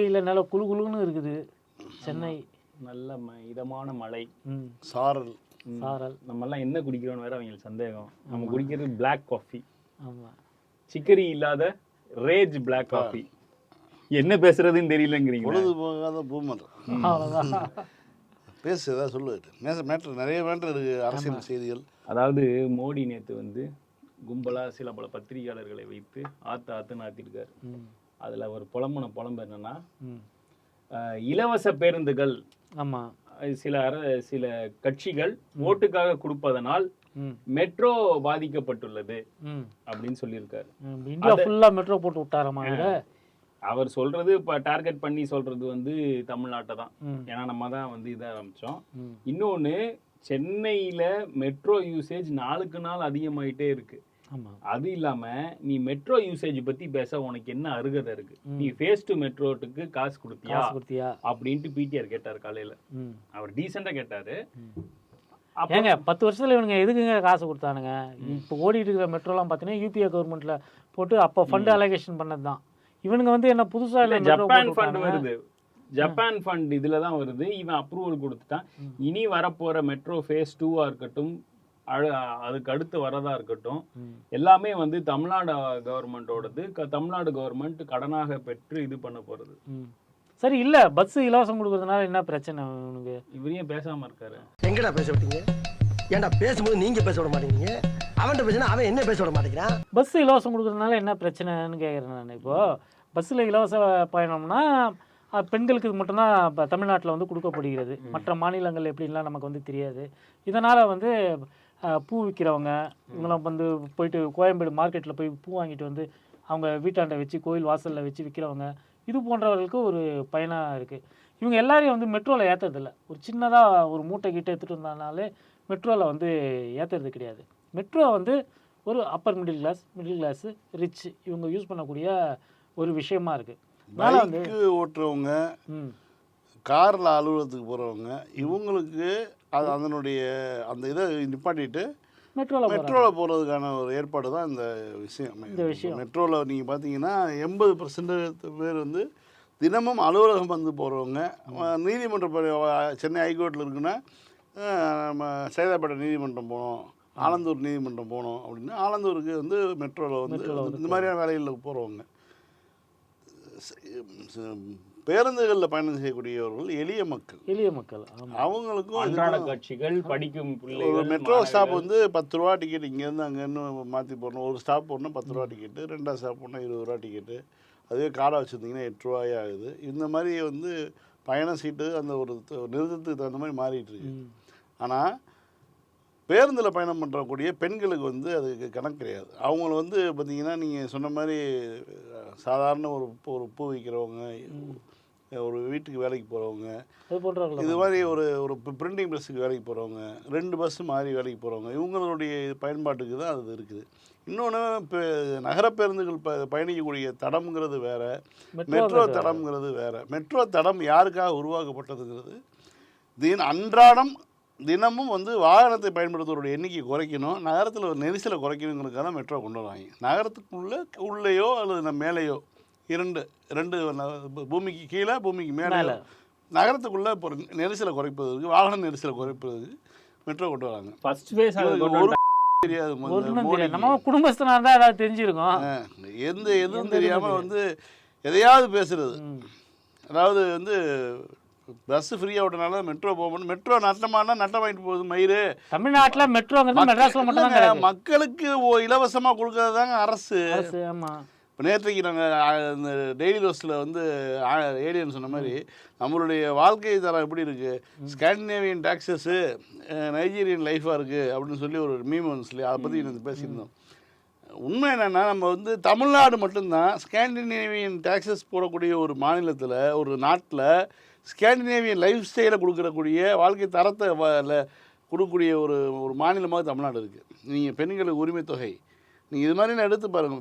தெரியல, நல்ல குளு குளுன்னு இருக்குது சென்னை. நல்ல இதமான மழை, சாரல். நம்மெல்லாம் என்ன குடிக்கிறோன்னு வேற அவங்களுக்கு சந்தேகம். நம்ம குடிக்கிறது பிளாக் காஃபி. ஆமா, சிக்கரி இல்லாத ரேஜ் பிளாக் காஃபி. என்ன பேசுறதுன்னு தெரியலங்கிறீங்க. பொழுது போகாத பூமர். அவ்வளோதான். பேசு, ஏதாவது சொல்லுது. மேட்டர் நிறைய மேட்டர் இருக்கு, அரசியல் செய்திகள். அதாவது மோடி நேற்று கும்பலா சில பல பத்திரிகையாளர்களை வைத்து ஆத்துன்னு ஆத்திருக்காரு. அதுல ஒரு புலம்பு என்னன்னா, இலவச பேருந்துகள் சில கட்சிகள் ஓட்டுக்காக கொடுப்பதனால் மெட்ரோ பாதிக்கப்பட்டுள்ளது அப்படின்னு சொல்லியிருக்காரு. இந்தியா ஃபுல்லா மெட்ரோ போட்டு விட்டாரமா? அவர் சொல்றது இப்ப டார்கெட் பண்ணி சொல்றது தமிழ்நாட்டை தான். ஏன்னா நம்ம தான் இதை ஆரம்பிச்சோம். இன்னொன்னு, சென்னையில மெட்ரோ யூசேஜ் நாளுக்கு நாள் அதிகமாயிட்டே இருக்கு. அது இல்லாம நீ மெட்ரோ யூசேஜ் பத்தி பேச உனக்கு என்ன அருகதை இருக்கு? நீ ஃபேஸ் டு மெட்ரோட்டுக்கு காசு கொடுத்தியா அப்படின்ட்டு பிடிஆர் கேட்டாரு காலையில. அவர் டீசெண்டா கேட்டாரு. ஏங்க 10 வருஷத்துல இவனுங்க எதுக்குங்க காசு கொடுத்தானுங்க? இப்போ ஓடிட்டு இருக்கிற மெட்ரோலாம் பார்த்தீங்கன்னா யூபிஏ கவர்மெண்ட்ல போட்டு அப்போ ஃபண்ட் அலோகேஷன் பண்ணது தான். இவனுங்க என்ன புதுசா ஜப்பான் ஃபண்ட் வருது, ஜப்பான் ஃபண்ட் இதுல தான் வருது. இவன் அப்ரூவல் கொடுத்துட்டான். இனி வரப்போற மெட்ரோ ஃபேஸ் 2-ஆ இருக்கட்டும், அதுக்கு அடுத்து வரதா இருக்கட்டும், எல்லாமே தமிழ்நாடு கவர்மெண்டோடது. தமிழ்நாடு கவர்மெண்ட் கடனாக பெற்று இது பண்ண போறது. சரி, இல்ல பஸ் இலவசம் கொடுக்கறதுனால என்ன பிரச்சனை உனக்கு? இவரையும் பேசாம இருக்காரு. எங்கடா பேச விட்டீங்க? ஏன்டா பேசும்போது நீங்க பேச விட மாட்டேங்கிறீங்க? அவன்கிட்ட பேசினா அவன் என்ன பேச விட மாட்டேங்கிறான்? பஸ் இலவசம் கொடுக்கறதுனால என்ன பிரச்சனைன்னு கேட்குறேன் நான். இப்போ பஸ்ஸில் இலவச பயணம்னா பெண்களுக்கு மட்டும்தான் இப்போ தமிழ்நாட்டில் கொடுக்கப்படுகிறது. மற்ற மாநிலங்கள் எப்படின்லாம் நமக்கு தெரியாது. இதனால் பூ விற்கிறவங்க இவங்களாம் போயிட்டு கோயம்பேடு மார்க்கெட்டில் போய் பூ வாங்கிட்டு அவங்க வீட்டாண்டை வச்சு கோயில் வாசலில் வச்சு விற்கிறவங்க, இது போன்றவர்களுக்கு ஒரு பயனாக இருக்குது. இவங்க எல்லாரையும் மெட்ரோவில் ஏற்றுறதில்ல. ஒரு சின்னதாக ஒரு மூட்டை கிட்ட எடுத்துகிட்டு வந்தனாலே மெட்ரோவில் ஏற்றுறது கிடையாது. மெட்ரோ ஒரு அப்பர் மிடில் கிளாஸு ரிச் இவங்க யூஸ் பண்ணக்கூடிய ஒரு விஷயமா இருக்குது. பைக்கு ஓட்டுறவங்க, காரில் அலுவலகத்துக்கு போகிறவங்க, இவங்களுக்கு அதனுடைய அந்த இதை நிப்பாட்டிட்டு மெட்ரோவில் போகிறதுக்கான ஒரு ஏற்பாடு தான் இந்த விஷயம். மெட்ரோவில் நீங்கள் பார்த்தீங்கன்னா 80% பேர் தினமும் அலுவலகம் போகிறவங்க, நீதிமன்ற சென்னை ஹைகோர்ட்டில் இருக்குன்னா நம்ம சைதாப்பேட்டை நீதிமன்றம் போகணும், ஆலந்தூர் நீதிமன்றம் போகணும் அப்படின்னா ஆலந்தூருக்கு மெட்ரோவில் இந்த மாதிரியான வேலைகளில் போகிறவங்க. பேருந்துகளில் பயணம் செய்யக்கூடியவர்கள் எளிய மக்கள். அவங்களுக்கும் கட்சிகள் படிக்கும் ஒரு மெட்ரோ ஸ்டாப் 10 ரூபா டிக்கெட், இங்கேருந்து அங்கேருந்து மாற்றி போடணும். ஒரு ஸ்டாப் போடணும் 10 ரூபா டிக்கெட்டு, 2ஆவது ஸ்டாப் போடணும் 20 ரூபா டிக்கெட்டு. அதுவே கார்டாக வச்சுருந்தீங்கன்னா 8 ரூபாயே ஆகுது. இந்த மாதிரி பயண சீட்டு அந்த ஒரு நிறுத்தத்துக்கு தகுந்த மாதிரி மாறிட்டு இருக்கு. ஆனால் பேருந்தில் பயணம் பண்ணுறக்கூடிய பெண்களுக்கு அதுக்கு கணக்கு கிடையாது. அவங்கள பார்த்திங்கன்னா நீங்கள் சொன்ன மாதிரி சாதாரண ஒரு பூ விற்கிறவங்க, ஒரு வீட்டுக்கு வேலைக்கு போகிறவங்க, இது மாதிரி ஒரு பிரிண்டிங் ப்ரெஸ்ஸுக்கு வேலைக்கு போகிறவங்க, 2 பஸ்ஸு மாறி வேலைக்கு போகிறவங்க, இவங்களுடைய பயன்பாட்டுக்கு தான் அது இருக்குது. இன்னொன்று, இப்போ நகர பேருந்துகள் பயணிக்கக்கூடிய தடம்ங்கிறது வேறு, மெட்ரோ தடம்ங்கிறது வேறு. மெட்ரோ தடம் யாருக்காக உருவாக்கப்பட்டதுங்கிறது அன்றாடம் தினமும் வாகனத்தை பயன்படுத்துவதோட எண்ணிக்கை குறைக்கணும், நகரத்தில் ஒரு நெரிசலை குறைக்கணுங்கிறதுக்காக மெட்ரோ கொண்டு வராங்க. நகரத்துக்குள்ளே உள்ளேயோ அல்லது மேலேயோ ரெண்டு பூமிக்கு கீழே பூமிக்கு மேலே நகரத்துக்குள்ளே இப்போ நெரிசலை குறைப்பதற்கு, வாகன நெரிசலை குறைப்பதற்கு மெட்ரோ கொண்டு வராங்க. ஃபர்ஸ்ட் ஃபேஸ் தெரியாது, நம்ம குடும்பஸ்தனா தான் ஏதாவது தெரிஞ்சிருக்கும். எதுவும் தெரியாமல் எதையாவது பேசுறது. அதாவது பஸ் ஃப்ரீயாக விட்டனால மெட்ரோ போகணும், மெட்ரோ நட்டமானா நட்டம் வாங்கிட்டு போகுது மயிறு. தமிழ்நாட்டில் மெட்ரோங்கிறது மெட்ராஸில் மட்டும் மக்களுக்கு இலவசமாக கொடுக்கறது தாங்க அரசு. ஆமாம். இப்போ நேற்றைக்கு நாங்கள் இந்த டெய்லி ரோஸ்ட்டில் ஏலியன் சொன்ன மாதிரி நம்மளுடைய வாழ்க்கை தரம் எப்படி இருக்குது, ஸ்காண்டினேவியன் டாக்ஸஸ்ஸு நைஜீரியன் லைஃபாக இருக்குது அப்படின்னு சொல்லி ஒரு மீம் சொல்லி அதை பற்றி பேசியிருந்தோம். உண்மை என்னென்னா, நம்ம தமிழ்நாடு மட்டும்தான் ஸ்காண்டினேவியன் டாக்ஸஸ் போடக்கூடிய ஒரு மாநிலத்தில், ஒரு நாட்டில் ஸ்காண்டினேவியன் லைஃப் ஸ்டைலை கொடுக்கக்கூடிய வாழ்க்கை தரத்தை கொடுக்கக்கூடிய ஒரு மாநிலமாக தமிழ்நாடு இருக்குது. நீங்கள் பெண்களுக்கு உரிமை தொகை நீங்கள் இது மாதிரி எடுத்து பாருங்கள்.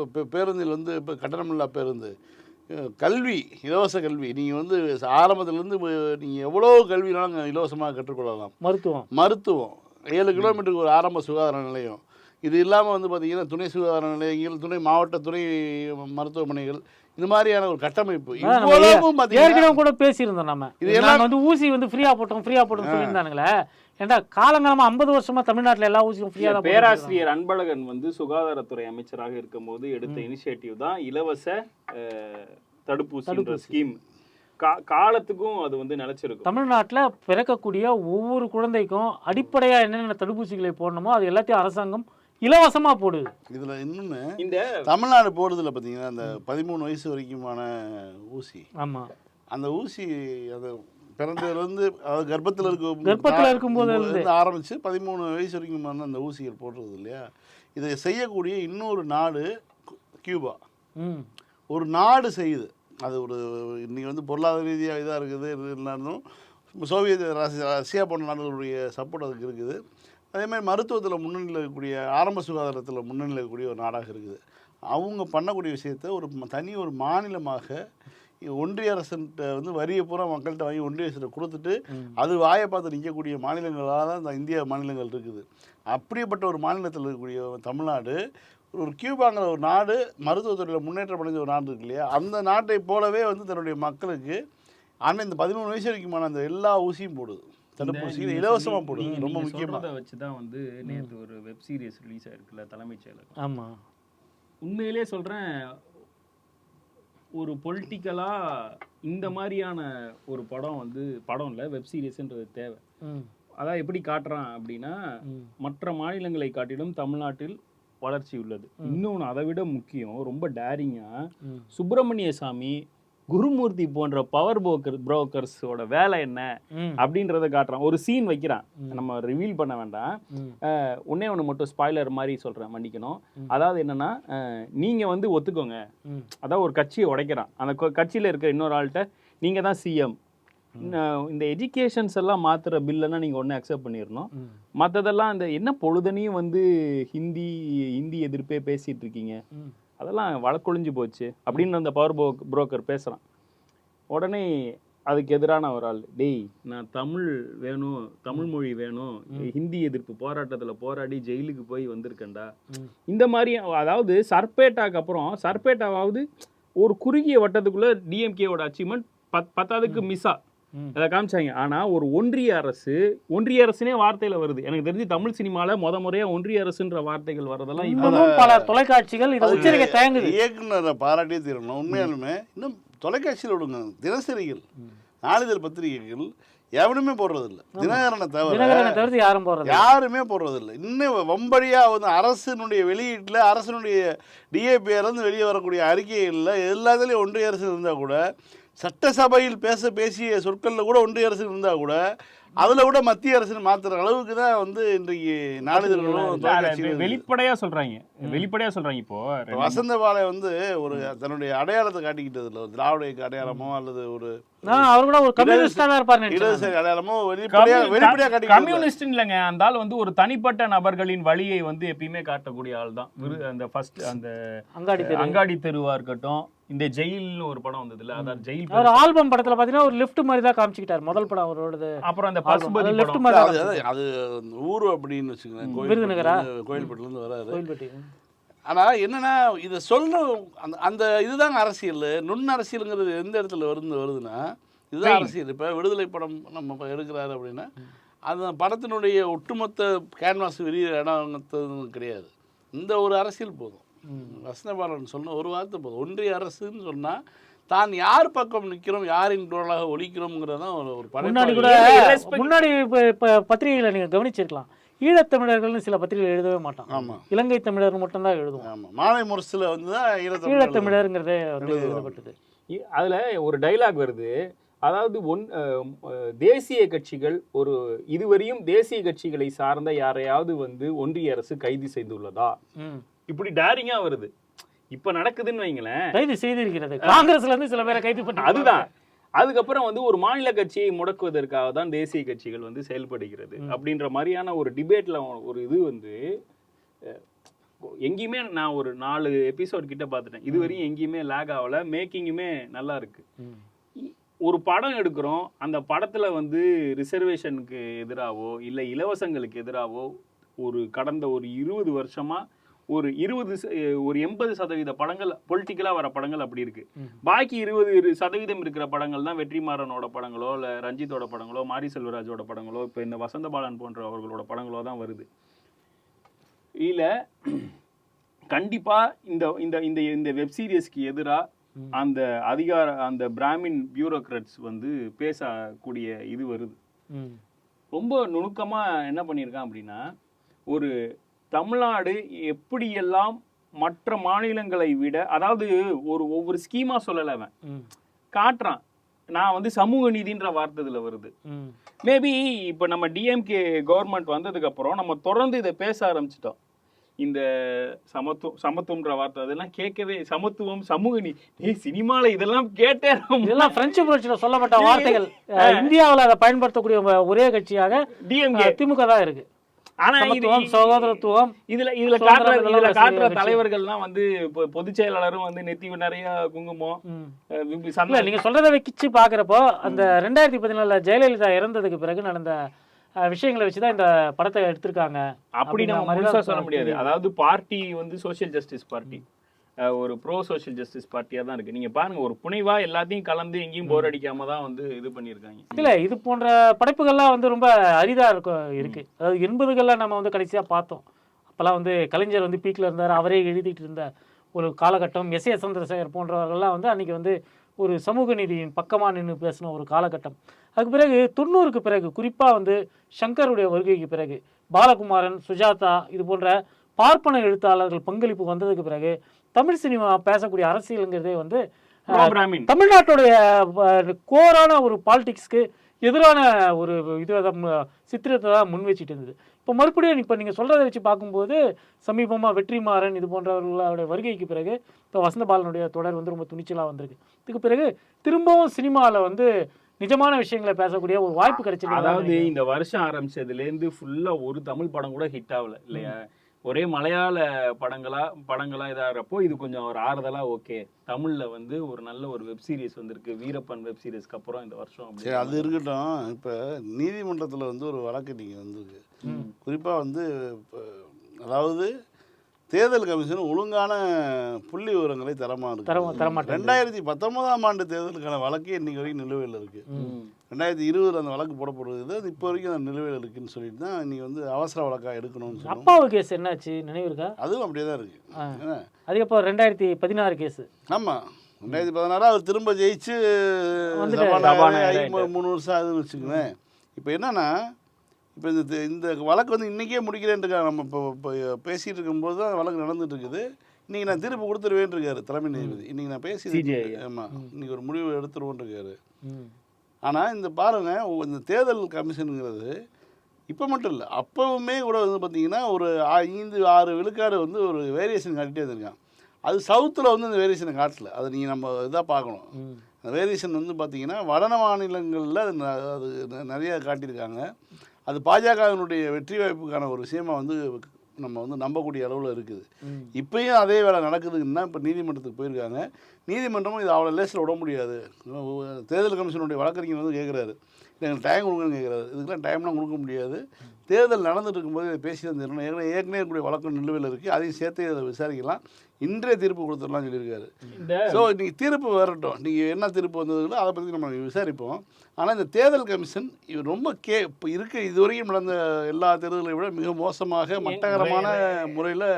இப்போ பேருந்தில் இப்போ கட்டணமில்லா பேருந்து, கல்வி, இலவச கல்வி. நீங்கள் ஆரம்பத்துலேருந்து நீங்கள் எவ்வளோ கல்வினாலும் அங்கே இலவசமாக கற்றுக்கொள்ளலாம். மருத்துவம் 7 கிலோமீட்டருக்கு ஒரு ஆரம்ப சுகாதார நிலையம். இது இல்லாமல் பார்த்திங்கன்னா துணை சுகாதார நிலையங்கள், துணை மாவட்ட துணை மருத்துவமனைகள், இந்த மாதிரியான ஒரு கட்டமைப்பு நம்ம இவ்வளவும் பாத்தீங்கன்னா ஏற்கனவே கூட பேசியிருந்தோம் நம்ம இது எல்லாம் நாங்க வந்து ஊசி வந்து ஃப்ரீயா போட்டோம் சொல்லியிருந்தானுங்களே. ஏன்டா காலங்காலமா 50 வருஷமா தமிழ்நாட்டுல எல்லா ஊசியும் ஃப்ரீயா தான் பேராசிரியர் அன்பழகன் வந்து சுகாதாரத்துறை அமைச்சராக இருக்கும் போது எடுத்த இனிஷியேட்டிவ் தான் இலவச தடுப்பூசி ஸ்கீம். காலத்துக்கும் அது வந்து நிலைச்சிருக்கும். தமிழ்நாட்டுல பிறக்கக்கூடிய ஒவ்வொரு குழந்தைக்கும் அடிப்படையா என்னென்ன தடுப்பூசிகளை போடணுமோ அது எல்லாத்தையும் அரசாங்கம் இலவசமா போடுது. இதுல இன்னொன்னு இந்த தமிழ்நாடு போடுறதுல பாத்தீங்கன்னா அந்த 13 வயசு வரைக்குமான ஊசி, ஆமா அந்த ஊசி அது பிறந்ததுலேருந்து அதாவது கர்ப்பத்துல இருக்கும்போது ஆரம்பிச்சு 13 வயசு வரைக்குமான அந்த ஊசிகள் போடுறது இல்லையா. இதை செய்யக்கூடிய இன்னொரு நாடு கியூபா. ஒரு நாடு செய்யுது. அது ஒரு இன்னைக்கு வந்து பொருளாதார ரீதியாக இதாக இருக்குது. இருந்தாலும் சோவியத் ரஷ்யா போன்ற நாடுகளுடைய சப்போர்ட் அதுக்கு இருக்குது. அதேமாதிரி மருத்துவத்தில் முன்னணியில் இருக்கக்கூடிய ஆரம்ப சுகாதாரத்தில் முன்னணியில் இருக்கக்கூடிய ஒரு நாடாக இருக்குது. அவங்க பண்ணக்கூடிய விஷயத்த ஒரு மாநிலமாக ஒன்றிய அரசுகிட்ட வந்து வரியை பூரா மக்கள்கிட்ட வாங்கி ஒன்றிய அரசு கொடுத்துட்டு அது வாயை பார்த்து நிற்கக்கூடிய மாநிலங்களாக தான் இந்த இந்திய மாநிலங்கள் இருக்குது. அப்படிப்பட்ட ஒரு மாநிலத்தில் இருக்கக்கூடிய தமிழ்நாடு ஒரு கியூபாங்கிற ஒரு நாடு மருத்துவத்துறையில் முன்னேற்றம் அடைஞ்ச ஒரு நாடு இருக்கு இல்லையா. அந்த நாட்டை போலவே வந்து தன்னுடைய மக்களுக்கு ஆனால் இந்த 13 வயசு வரைக்குமான அந்த எல்லா ஊசியும் போடுது. தடுப்பூசி இலவசமாக போடுது. ரொம்ப முக்கியமாக வச்சு தான் வந்து நேற்று ஒரு வெப் சீரிஸ் ரிலீஸ் ஆயிருக்குல்ல தலைமைச் செயலகம். ஆமாம், உண்மையிலே சொல்கிறேன், ஒரு பொலிட்டிக்கலா இந்த மாதிரியான ஒரு படம் இல்லை வெப் சீரிஸ்ன்றது தேவை. அதான் எப்படி காட்டுறான் அப்படின்னா, மற்ற மாநிலங்களை காட்டிலும் தமிழ்நாட்டில் வளர்ச்சி உள்ளது. இன்னொன்று அதை விட முக்கியம், ரொம்ப டேரிங்கா சுப்பிரமணிய சாமி, குருமூர்த்தி போன்ற பவர் புரோக்கர்ஸோட வேலை என்ன அப்படின்றத காட்டுறான். ஒரு சீன் வைக்கிறான், நம்ம ரிவீல் பண்ண வேண்டாம். ஒன்னே ஒன்று மட்டும் ஸ்பாய்லர் மாதிரி சொல்றேன், மன்னிக்கணும். அதாவது என்னன்னா, நீங்க வந்து ஒத்துக்கோங்க, அதாவது ஒரு கட்சியை உடைக்கிறான். அந்த கட்சியில இருக்கிற இன்னொரு ஆள்கிட்ட நீங்க தான் சிஎம், இந்த எஜுகேஷன்ஸ் எல்லாம் மாத்துற பில்லுன்னா நீங்க ஒன்னு அக்செப்ட் பண்ணிடணும், மற்றதெல்லாம் இந்த என்ன பொழுதனையும் வந்து ஹிந்தி எதிர்ப்பே பேசிட்டு இருக்கீங்க, அதெல்லாம் வழக்கொழிஞ்சு போச்சு அப்படின்னு அந்த பவர் புரோக்கர் பேசுகிறான். உடனே அதுக்கு எதிரான ஒரு ஆள், டேய் நான் தமிழ் வேணும், தமிழ் மொழி வேணும், ஹிந்தி எதிர்ப்பு போராட்டத்தில் போராடி ஜெயிலுக்கு போய் வந்திருக்கேன்டா. இந்த மாதிரி, அதாவது சர்பேட்டாக்கு அப்புறம் சர்பேட்டாவது ஒரு குறுகிய வட்டத்துக்குள்ள டிஎம்கேவோட அச்சீவ்மெண்ட் பத்தாவதுக்கு மிஸ்ஸா அதை காமிச்சாங்க. ஆனால் ஒரு ஒன்றிய அரசுனே வார்த்தையில் வருது. எனக்கு தெரிஞ்சு தமிழ் சினிமாவில் முறையா ஒன்றிய அரசுன்ற வார்த்தைகள் வரதெல்லாம் இப்போ பல தொலைக்காட்சிகள் இதை உச்சரிக்க தயங்குது. இயக்குனரை பாராட்டியே தீரணும். உண்மையாலுமே இன்னும் தொலைக்காட்சியில் விடுங்க, தினசரிகள் நாளிதழ் பத்திரிகைகள் எவனுமே போடுறதில்லை. தினகரனை தவிர யாருமே போடுறதில்லை. இன்னும் வம்படியா வந்து அரசினுடைய வெளியீட்டில் அரசினுடைய டிஏபிஆர்லேருந்து வெளியே வரக்கூடிய அறிக்கைகளில் எல்லாத்துலேயும் ஒன்றிய அரசு இருந்தால் கூட, சட்டசபையில் பேசிய சொற்களில் கூட ஒன்றிய அரசு இருந்தால் கூட, அதில் கூட மத்திய அரசு மாற்றுற அளவுக்கு தான் வந்து இன்றைக்கு நாளிதழ்களும் வெளிப்படையாக சொல்கிறாங்க. இப்போ வசந்தபாலை வந்து ஒரு தன்னுடைய அடையாளத்தை காட்டிக்கிட்டது இல்லை, திராவிட இயக்க அடையாளமோ அல்லது ஒரு இடதுசாரி அடையாளமோ வெளிப்படையாக காட்டி. கம்யூனிஸ்ட் இல்லைங்க, அந்த ஆள் வந்து ஒரு தனிப்பட்ட நபர்களின் வழியை வந்து எப்பயுமே காட்டக்கூடிய ஆள் தான். அந்த ஃபர்ஸ்ட் அந்த அங்காடி தெருவா இருக்கட்டும், இந்த ஜெயில்னு ஒரு படம் வந்ததுல, அதான் ஜெயில் ஆல்பம் படத்துல பாத்தீங்கன்னா ஒரு லெஃப்ட் மாதிரி தான் காமிச்சிட்டார் முதல் படம் அவரோட. அப்புறம் அந்த பசுபதி லெஃப்ட் மாதிரி அது ஊரு அப்படின்னு வச்சுக்கோங்க, விருதுநகரா கோயில்பட்டில இருந்து வராரு. ஆனா என்னன்னா, இதை சொல்ற அந்த இதுதாங்க அரசியல். நுண் அரசியலுங்கிறது எந்த இடத்துல வருதுன்னா இதுதான் அரசியல். இப்போ விடுதலை படம் நம்ம எடுக்கிறாரு அப்படின்னா, அந்த படத்தினுடைய ஒட்டுமொத்த கேன்வாஸ் வெளியே இடம் கிடையாது. இந்த ஒரு அரசியல் போதும். வசந்தபாலன் சொன்ன ஒரு வார்த்தை போதும். ஒன்றிய அரசுன்னு சொன்னா தான் யார் பக்கம் நிற்கிறோம், யாரின் குரலாக ஒலிக்கிறோம்ங்கிறதான் ஒரு முன்னாடி பத்திரிகைகளை நீங்க கவனிச்சிருக்கலாம். ஈழத்தமிழர்கள்னு சில பத்திரிகைகள் எழுதவே மாட்டான். ஆமா, இலங்கை தமிழர் மட்டும் தான் எழுதுவோம். ஆமா, மாலை முரசுல வந்து தான் ஈழத்தமிழருங்கிறதே எழுதப்பட்டது. அதுல ஒரு டைலாக் வருது, அதாவது தேசிய கட்சிகள் இதுவரையும் தேசிய கட்சிகளை சார்ந்த யாரையாவது வந்து ஒன்றிய அரசு கைது செய்துள்ளதா, இப்படி டேரிங்கா வருது. இப்ப நடக்குதுன்னு வைங்களேன், கைது செய்திருக்கிறது. காங்கிரஸ்ல இருந்து சில பேரை கைது பண்ணி, அதுதான். அதுக்கப்புறம் வந்து ஒரு மாநில கட்சியை முடக்குவதற்காக தான் தேசிய கட்சிகள் வந்து செயல்படுகிறது அப்படின்ற மாதிரியான ஒரு டிபேட்ல ஒரு இது வந்து எங்கேயுமே நான் ஒரு 4 எபிசோட் கிட்ட பார்த்துட்டேன். இதுவரையும் எங்கேயுமே லேக் ஆகல, மேக்கிங்குமே நல்லா இருக்கு. ஒரு படம் எடுக்கிறோம், அந்த படத்துல வந்து ரிசர்வேஷனுக்கு எதிராகவோ இல்லை இலவசங்களுக்கு எதிராகவோ கடந்த ஒரு 20 வருஷமா ஒரு 80% படங்கள் பொலிட்டிக்கலா வர படங்கள் அப்படி இருக்கு. பாக்கி 20% இருக்கிற படங்கள் தான் வெற்றிமாறனோட படங்களோ இல்ல ரஞ்சித்தோட படங்களோ மாரி செல்வராஜோட படங்களோ இப்ப இந்த வசந்தபாலன் போன்ற அவர்களோட படங்களோ தான் வருது. இல்ல கண்டிப்பா இந்த இந்த இந்த இந்த வெப் சீரிஸ்க்கு எதிரா அந்த பிராமின் பியூரோக்ராட்ஸ் வந்து பேசக்கூடிய இது வருது. ரொம்ப நுணுக்கமா என்ன பண்ணியிருக்கான் அப்படின்னா, ஒரு தமிழ்நாடு எப்படியெல்லாம் மற்ற மாநிலங்களை விட, அதாவது ஒவ்வொரு ஸ்கீமா சொல்லல அவன் காட்டுறான். நான் வந்து சமூக நீதின்ற வார்த்தை இதுல வருது. மேபி இப்ப நம்ம டிஎம்கே கவர்மெண்ட் வந்ததுக்கு அப்புறம் நம்ம தொடர்ந்து இதை பேச ஆரம்பிச்சிட்டோம். இந்த சமத்துவம்ன்ற வார்த்தை அதெல்லாம் கேட்கவே, சமத்துவம் சமூக நீதி சினிமால இதெல்லாம் கேட்டே இதெல்லாம் பிரெஞ்சு புரட்சியில சொல்லப்பட்ட வார்த்தைகள். இந்தியாவில் அதை பயன்படுத்தக்கூடிய ஒரே கட்சியாக டிஎம்கே திமுக தான் இருக்கு. ஆனா சகோதரத்துவம் இதுல காட்டுற தலைவர்கள்லாம் வந்து பொதுச் செயலாளரும் வந்து நெத்தி நிறைய குங்குமம். நீங்க சொல்றதை வச்சு பாக்குறப்போ அந்த 2014 ஜெயலலிதா இறந்ததுக்கு பிறகு நடந்த விஷயங்களை வச்சுதான் இந்த படத்தை எடுத்திருக்காங்க. அப்படி நம்ம முழுசா சொல்ல முடியாது. அதாவது பார்ட்டி வந்து சோசியல் ஜஸ்டிஸ் பார்ட்டி, ஒரு ப்ரோ சோசியல் ஜஸ்டிஸ் பார்ட்டியா தான் இருக்கு. நீங்க பாருங்க, ஒரு புனைவா எல்லாத்தையும் கலந்து எங்கேயும் போர் அடிக்காம தான் வந்து இது பண்ணிருக்காங்க. இல்ல இது போன்ற படைப்புகள்லாம் வந்து ரொம்ப அரிதா இருக்கு. அதாவது 80களில் நம்ம வந்து கடைசியா பார்த்தோம். அப்பெல்லாம் வந்து கலைஞர் வந்து பீக்ல இருந்தார், அவரே எழுதிட்டு இருந்த ஒரு காலகட்டம். எஸ்.ஏ. சந்திரசேகர் போன்றவர்கள்லாம் வந்து அன்னைக்கு வந்து ஒரு சமூக நீதியின் பக்கமா நின்று பேசின ஒரு காலகட்டம். அதுக்கு பிறகு 90க்கு பிறகு, குறிப்பா வந்து சங்கருடைய வருகைக்கு பிறகு, பாலகுமாரன், சுஜாதா இது போன்ற பார்ப்பன எழுத்தாளர்கள் பங்களிப்பு வந்ததுக்கு பிறகு தமிழ் சினிமா பேசக்கூடிய அரசியலுங்கிறதே வந்து தமிழ்நாட்டுடைய கோரான ஒரு பாலிடிக்ஸ்க்கு எதிரான ஒரு சித்திரத்தை தான் முன் வச்சுட்டு இருந்தது. இப்போ மறுபடியும் இப்போ நீங்கள் சொல்கிறத வச்சு பார்க்கும்போது சமீபமாக வெற்றிமாறன் இது போன்றவர்களுடைய வருகைக்கு பிறகு இப்போ வசந்தபாலனுடைய தொடர் வந்து ரொம்ப துணிச்சலாக வந்திருக்கு. இதுக்கு பிறகு திரும்பவும் சினிமாவில் வந்து நிஜமான விஷயங்களை பேசக்கூடிய ஒரு வாய்ப்பு கிடைச்சிருக்கு. அதாவது இந்த வருஷம் ஆரம்பிச்சதுலேருந்து ஃபுல்லாக ஒரு தமிழ் படம் கூட ஹிட் ஆகல இல்லையா? ஒரே மலையாள படங்களா இதாகிறப்போ இது கொஞ்சம் ஒரு ஆறுதலா ஓகே, தமிழ்ல வந்து ஒரு நல்ல ஒரு வெப் சீரிஸ் வந்திருக்கு, வீரப்பன் வெப் சீரிஸ்க்கு அப்புறம் இந்த வருஷம். சரி, அது இருக்கட்டும். இப்போ நீதிமன்றத்தில் வந்து ஒரு வழக்கு நீங்கள் வந்திருக்கு. குறிப்பாக வந்து அதாவது தேர்தல் கமிஷன் ஒழுங்கான புள்ளி விவரங்களை தரமாட்டேங்குது. 2019ஆம் ஆண்டு தேர்தலுக்கான வழக்கே இன்னைக்கு வரைக்கும் நிலுவையில் இருக்குது. 2020 அந்த வழக்கு போடப்படுறது, அது இப்போ வரைக்கும் அந்த நிலுவையில் இருக்குன்னு சொல்லிட்டு தான் இன்னைக்கு வந்து அவசர வழக்காக எடுக்கணும்னு சொல்லி. அப்பாவு கேஸ் என்னாச்சு நினைவு இருக்கா? அதுவும் அப்படியே தான் இருக்குது. அதுக்கப்புறம் 2016 கேஸு. ஆமாம், 2016 அவர் திரும்ப ஜெயிச்சு 3 வருஷம் ஆகுதுன்னு வச்சுக்கோங்களேன். இப்போ என்னன்னா, இப்போ இந்த வழக்கு வந்து இன்றைக்கே முடிக்கிறேன்ட்டுருக்காங்க. நம்ம இப்போ பேசிகிட்டு இருக்கும்போது தான் வழக்கு நடந்துட்டு இருக்குது. இன்றைக்கி நான் தீர்ப்பு கொடுத்துருவேன் இருக்காரு தலைமை நீதிபதி. இன்றைக்கி நான் ஆமாம், இன்றைக்கி ஒரு முடிவு எடுத்துருவோன்னு இருக்காரு. ஆனால் இந்த பாருங்கள், இந்த தேர்தல் கமிஷனுங்கிறது இப்போ மட்டும் இல்லை, அப்போவுமே கூட வந்து பார்த்திங்கன்னா ஒரு 5-6 விழுக்காடு வந்து ஒரு வேரியேஷன் காட்டிகிட்டே இருந்திருக்கான். அது சவுத்தில் வந்து அந்த வேரியேஷனை காட்டல. அதை நீங்கள் நம்ம இதாக பார்க்கணும். அந்த வேரியேஷன் வந்து பார்த்திங்கன்னா வட மாநிலங்களில் அது நிறைய காட்டியிருக்காங்க. அது பாஜகவினுடைய வெற்றி வாய்ப்புக்கான ஒரு விஷயமா வந்து நம்ம வந்து நம்பக்கூடிய அளவில் இருக்குது. இப்பயும் அதே வேலை நடக்குதுன்னா இப்போ நீதிமன்றத்துக்கு போயிருக்காங்க. நீதிமன்றமும் இது அவ்வளோ லேசில் விட முடியாது. தேர்தல் கமிஷனுடைய வழக்கறிஞர் வந்து கேட்குறாரு, எங்களுக்கு டைம் கொடுங்கன்னு கேட்குறாரு. இதுக்கெல்லாம் டைம்லாம் கொடுக்க முடியாது. தேர்தல் நடந்துட்டு இருக்கும்போது இதை பேசி வந்துடணும். ஏற்கனவே இருக்கக்கூடிய வழக்கு நிலுவையில் இருக்குது, அதையும் சேர்த்து அதை விசாரிக்கலாம், இன்றைய தீர்ப்பு கொடுத்துடலாம் சொல்லியிருக்காரு. ஸோ இன்றைக்கி தீர்ப்பு வரட்டும், நீங்கள் என்ன தீர்ப்பு வந்ததுங்களோ அதை பற்றி நம்ம விசாரிப்போம். ஆனால் இந்த தேர்தல் கமிஷன் இது ரொம்ப இப்போ இருக்க இதுவரையும் நடந்த எல்லா தேர்தல்களை விட மிக மோசமாக மட்டகரமான முறையில்